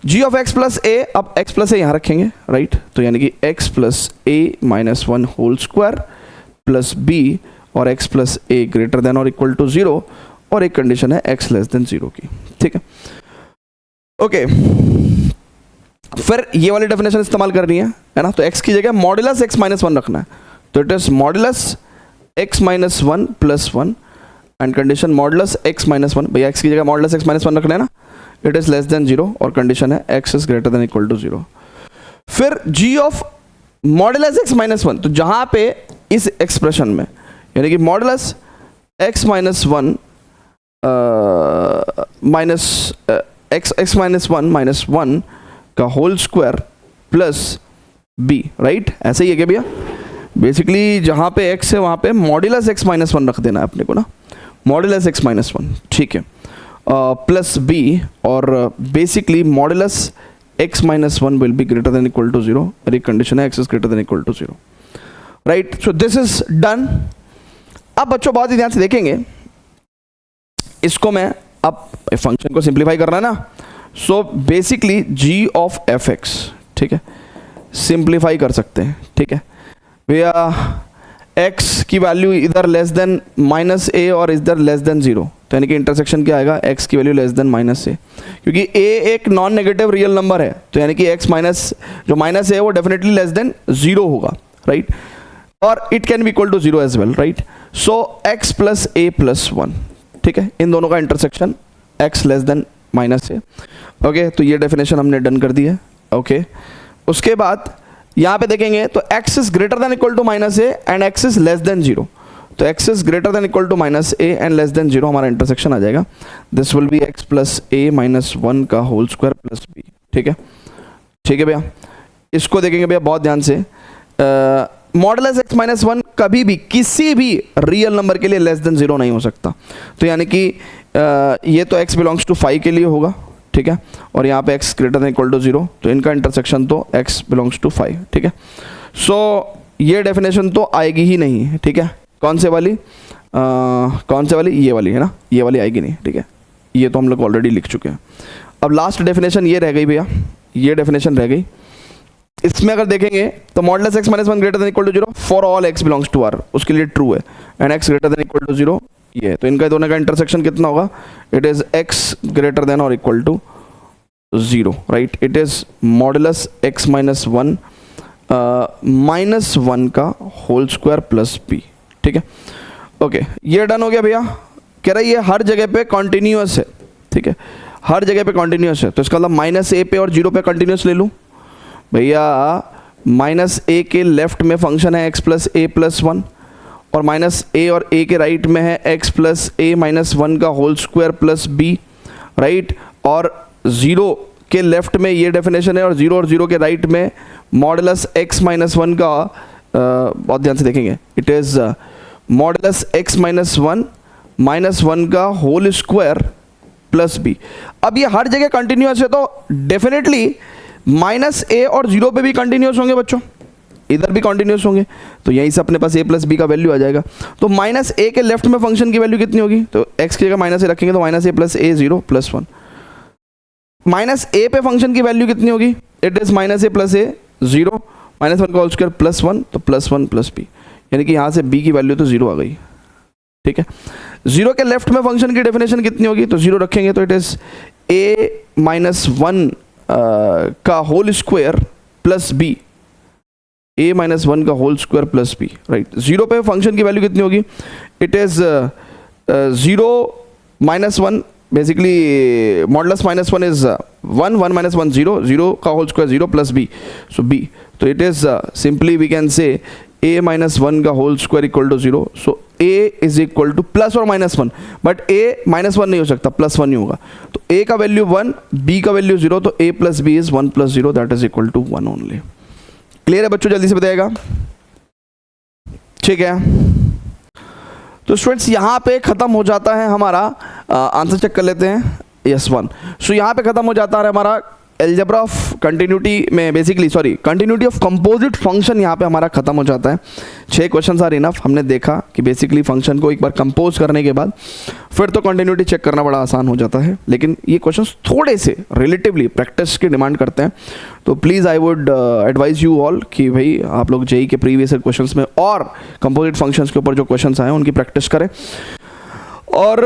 g of x plus a, अब x प्लस a यहाँ रखेंगे, राइट, तो यानी कि x plus a minus 1 whole square plus b, और x plus a greater than और इक्वल टू 0, और एक कंडीशन है x लेस देन 0 की, ठीक है। ओके, फिर ये वाली डेफिनेशन इस्तेमाल करनी है ना, तो x की जगह मॉडुलस x माइनस 1 रखना है, तो it is modulus x minus 1 plus 1, and condition modulus x minus 1, भैया x की जगह मॉडुलस x माइनस 1 रखना है ना, इट इज लेस देन 0, और कंडीशन है x is greater than equal to 0। फिर g of modulus x minus 1, तो जहां पे इस एक्सप्रेशन में यानी कि modulus x minus 1 minus x minus 1 minus 1 का whole square plus b, right, ऐसे ही है क्या भैया? बेसिकली जहां पे x है वहां पे मॉडुलस x माइनस 1 रख देना है अपने को ना, मॉडुलस x माइनस 1, ठीक है, प्लस b, और basically modulus x minus 1 will be greater than equal to 0, और एक कंडीशन है x is greater than equal to 0, right. So this is done. अब बच्चों बहुत ही ध्यान से देखेंगे इसको, मैं अब फंक्शन को सिंप्लीफाई करना है ना, so basically g of fx, ठीक है, सिंप्लीफाई कर सकते हैं, ठीक है भैया, x की वैल्यू इधर लेस देन माइनस a और इधर लेस देन 0, तो यानी कि इंटरसेक्शन क्या आएगा, x की value less than minus a, क्योंकि a एक नॉन नेगेटिव रियल नंबर है, तो यानी कि x माइनस जो माइनस है वो डेफिनेटली लेस देन 0 होगा, राइट, और it can be equal to 0 as well, right. So x plus a plus 1, ठीक है, इन दोनों का intersection x less than minus a, okay, तो ये डेफिनेशन हमने डन कर दी है, ओके। उसके बाद यहाँ पे देखेंगे तो x is greater than equal to minus a and x is less than 0, तो x is greater than equal to minus a and less than 0 हमारा इंटरसेक्शन आ जाएगा, this will be x plus a minus 1 का whole square plus b, ठीक है, ठीक है भैया। इसको देखेंगे भैया बहुत ध्यान से, मॉडुलस x माइनस 1 कभी भी किसी भी रियल नंबर के लिए लेस देन 0 नहीं हो सकता, तो यानी कि ये तो x बिलोंग्स टू 5 के लिए होगा, ठीक है, और यहाँ पे x greater than equal to 0, तो इनका इंटरसेक्शन तो x बिलोंग्स टू 5, ठीक है। सो ये डेफिनेशन तो आएगी ही नहीं, ठीक है, कौन से वाली ये वाली है ना, ये वाली आएगी नहीं, ठीक है, ये तो हम लोग ऑलरेडी लिख चुके हैं। अब लास्ट डेफिनेशन ये रह गई भैया, ये डेफिनेशन रह गई, इसमें अगर देखेंगे तो modulus x minus 1 greater than equal to 0 for all x belongs to r, उसके लिए ट्रू है, and x greater than equal to 0 ये, तो इनका दोनों का इंटरसेक्शन कितना होगा, it is x greater than और equal to 0, right, it is modulus x minus 1 minus 1 का होल स्क्वायर प्लस b, ठीक है, ओके, ये डन हो गया भैया। कह रहा है ये हर जगह पे कॉन्टिन्यूस है, ठीक है, हर जगह पे कॉन्टिन्यूस है, तो इसका मतलब माइनस a पे और 0 पे कॉन्टिन्यूस ले लूँ भैया, माइनस a के लेफ्ट में फंक्शन है x प्लस a प्लस 1, और माइनस a और a के राइट में है x प्लस a माइनस 1 का whole square plus b, right, और 0 के लेफ्ट में ये डेफिनेशन है, और 0 के राइट में मॉडुलस x माइनस 1 का बहुत ध्यान से देखेंगे, it is modulus x minus 1 minus 1 का होल स्क्वायर प्लस b। अब ये हर जगह कंटिन्यूस है, तो डेफिनेटली माइनस a और 0 पे भी कंटिन्यूस होंगे बच्चों, इधर भी कंटिन्यूस होंगे, तो यहीं से अपने पास a प्लस b का वैल्यू आ जाएगा। तो माइनस a के लेफ्ट में फंक्शन की वैल्यू कितनी होगी, तो x की जगह माइनस a रखेंगे तो minus a plus a 0 plus 1, minus a पे फंक्शन की वैल्यू कितनी होगी, it is minus a plus a 0 minus 1 का होल स्क्वायर प्लस 1, तो प्लस 1 प्लस b, यानी कि यहाँ से b की वैल्यू तो 0 आ गई, ठीक है। 0 के लेफ्ट में फंक्शन की डेफिनेशन कितनी होगी, तो 0 रखेंगे तो इट इज a माइनस 1 का whole square plus b, a minus 1 का whole square plus b, right. 0 पे फंक्शन की वैल्यू कितनी होगी, it is 0 minus 1, basically modulus minus 1 is 1 minus 1 0 का whole square 0 plus b, so b, तो it is simply we can say a minus 1 का whole square equal to 0, so a is equal to plus और minus 1, but a minus 1 नहीं हो सकता, plus 1 ही होगा, तो a का वैल्यू 1, b का वैल्यू 0, तो a plus b is 1 plus 0 that is equal to 1 only. Clear है बच्चों, जल्दी से बताइएगा, ठीक है। तो स्टूडेंट्स यहाँ पे खत्म हो जाता है हमारा आंसर, चेक कर लेते हैं, यस 1, सो यहाँ पे खत्म हो जाता है हमारा एल्जेब्रा ऑफ कंटिन्यूटी में basically continuity of composite function यहाँ पे हमारा खत्म हो जाता है। 6 क्वेश्चन आर इनफ। हमने देखा कि बेसिकली फंक्शन को एक बार कंपोज करने के बाद फिर तो कंटिन्यूटी चेक करना बड़ा आसान हो जाता है, लेकिन ये क्वेश्चन थोड़े से रिलेटिवली प्रैक्टिस की डिमांड करते हैं। तो please I would advise you all कि भाई आप लोग जेई के प्रीवियस क्वेश्चंस में और कंपोजिट फंक्शंस के ऊपर जो क्वेश्चंस आए उनकी प्रैक्टिस करें, और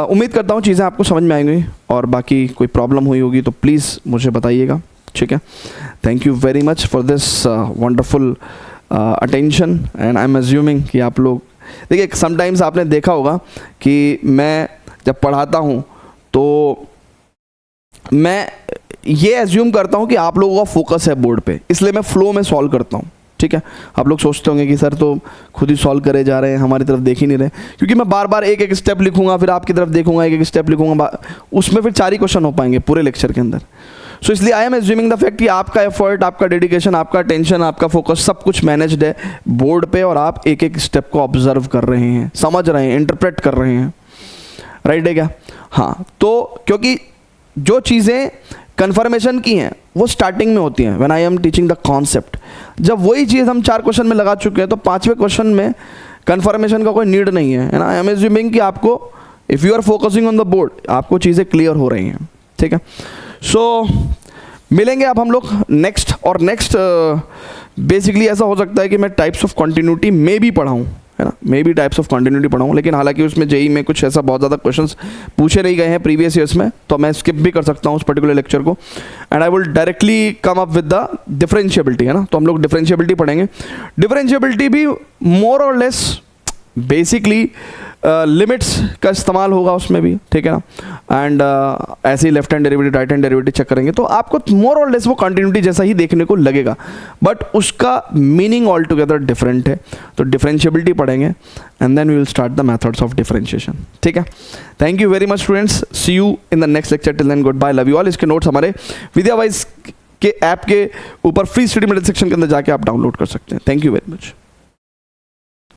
उम्मीद करता हूँ चीज़ें आपको समझ में आएंगी, और बाकी कोई प्रॉब्लम हुई होगी तो प्लीज़ मुझे बताइएगा, ठीक है। Thank you very much for this wonderful attention, and I am assuming कि आप लोग देखिए, समटाइम्स आपने देखा होगा कि मैं जब पढ़ाता हूँ तो मैं ये एज्यूम करता हूँ कि आप लोगों का फोकस है बोर्ड पे, इसलिए मैं फ्लो में सॉल्व करता हूँ, ठीक है। आप लोग सोचते होंगे कि सर तो खुद ही सॉल्व करे जा रहे हैं, हमारी तरफ देख ही नहीं रहे, क्योंकि मैं बार बार एक एक स्टेप लिखूंगा, फिर आपकी तरफ देखूंगा, एक एक स्टेप लिखूंगा, उसमें फिर 4 ही क्वेश्चन हो पाएंगे पूरे लेक्चर के अंदर। सो इसलिए I am assuming the fact कि आपका एफर्ट, आपका डेडिकेशन, आपका टेंशन, आपका फोकस सब कुछ मैनेज्ड है बोर्ड पे, और आप एक एक स्टेप को ऑब्जर्व कर रहे हैं, समझ रहे हैं, इंटरप्रेट कर रहे हैं, राइट है क्या? हाँ, तो क्योंकि जो चीज़ें कन्फर्मेशन की हैं वो स्टार्टिंग में होती हैं, when I am teaching the concept. जब वही चीज़ हम 4 क्वेश्चन में लगा चुके हैं तो 5वें क्वेश्चन में कन्फर्मेशन का कोई नीड नहीं है ना। आई एम एज्यूमिंग कि आपको, if you are focusing on the board, आपको चीज़ें क्लियर हो रही हैं, ठीक है। सो मिलेंगे अब हम लोग नेक्स्ट, और नेक्स्ट बेसिकली ऐसा हो सकता है कि मैं टाइप्स ऑफ कंटिन्यूटी में भी पढ़ाऊँ, है ना, maybe types of continuity पढ़ाऊँ, लेकिन हालांकि उसमें जेई में कुछ ऐसा बहुत ज़्यादा क्वेश्चंस पूछे नहीं गए हैं प्रीवियस ईयर्स में, तो मैं स्किप भी कर सकता हूँ उस पर्टिकुलर लेक्चर को, and I will directly come up with the differentiability, है ना। तो हम लोग डिफरेंशिएबिलिटी पढ़ेंगे। डिफरेंशिएबिलिटी भी मोर और लेस बेसिकली लिमिट्स का इस्तेमाल होगा उसमें भी, ठीक है ना। एंड ऐसे ही left hand derivative, right hand derivative check करेंगे, तो आपको मोर और लेस वो कंटिन्यूटी जैसा ही देखने को लगेगा, बट उसका मीनिंग ऑल टुगेदर डिफरेंट है। तो डिफरेंशिएबिलिटी पढ़ेंगे, and then we will start the methods of differentiation, ठीक है। Thank you very much students, see you in the next lecture, till then goodbye, love you all. इसके notes हमारे विद्यावाइज के app के ऊपर फ्री स्टडी मटेरियल सेक्शन के अंदर जाके आप डाउनलोड कर सकते हैं। Thank you very much.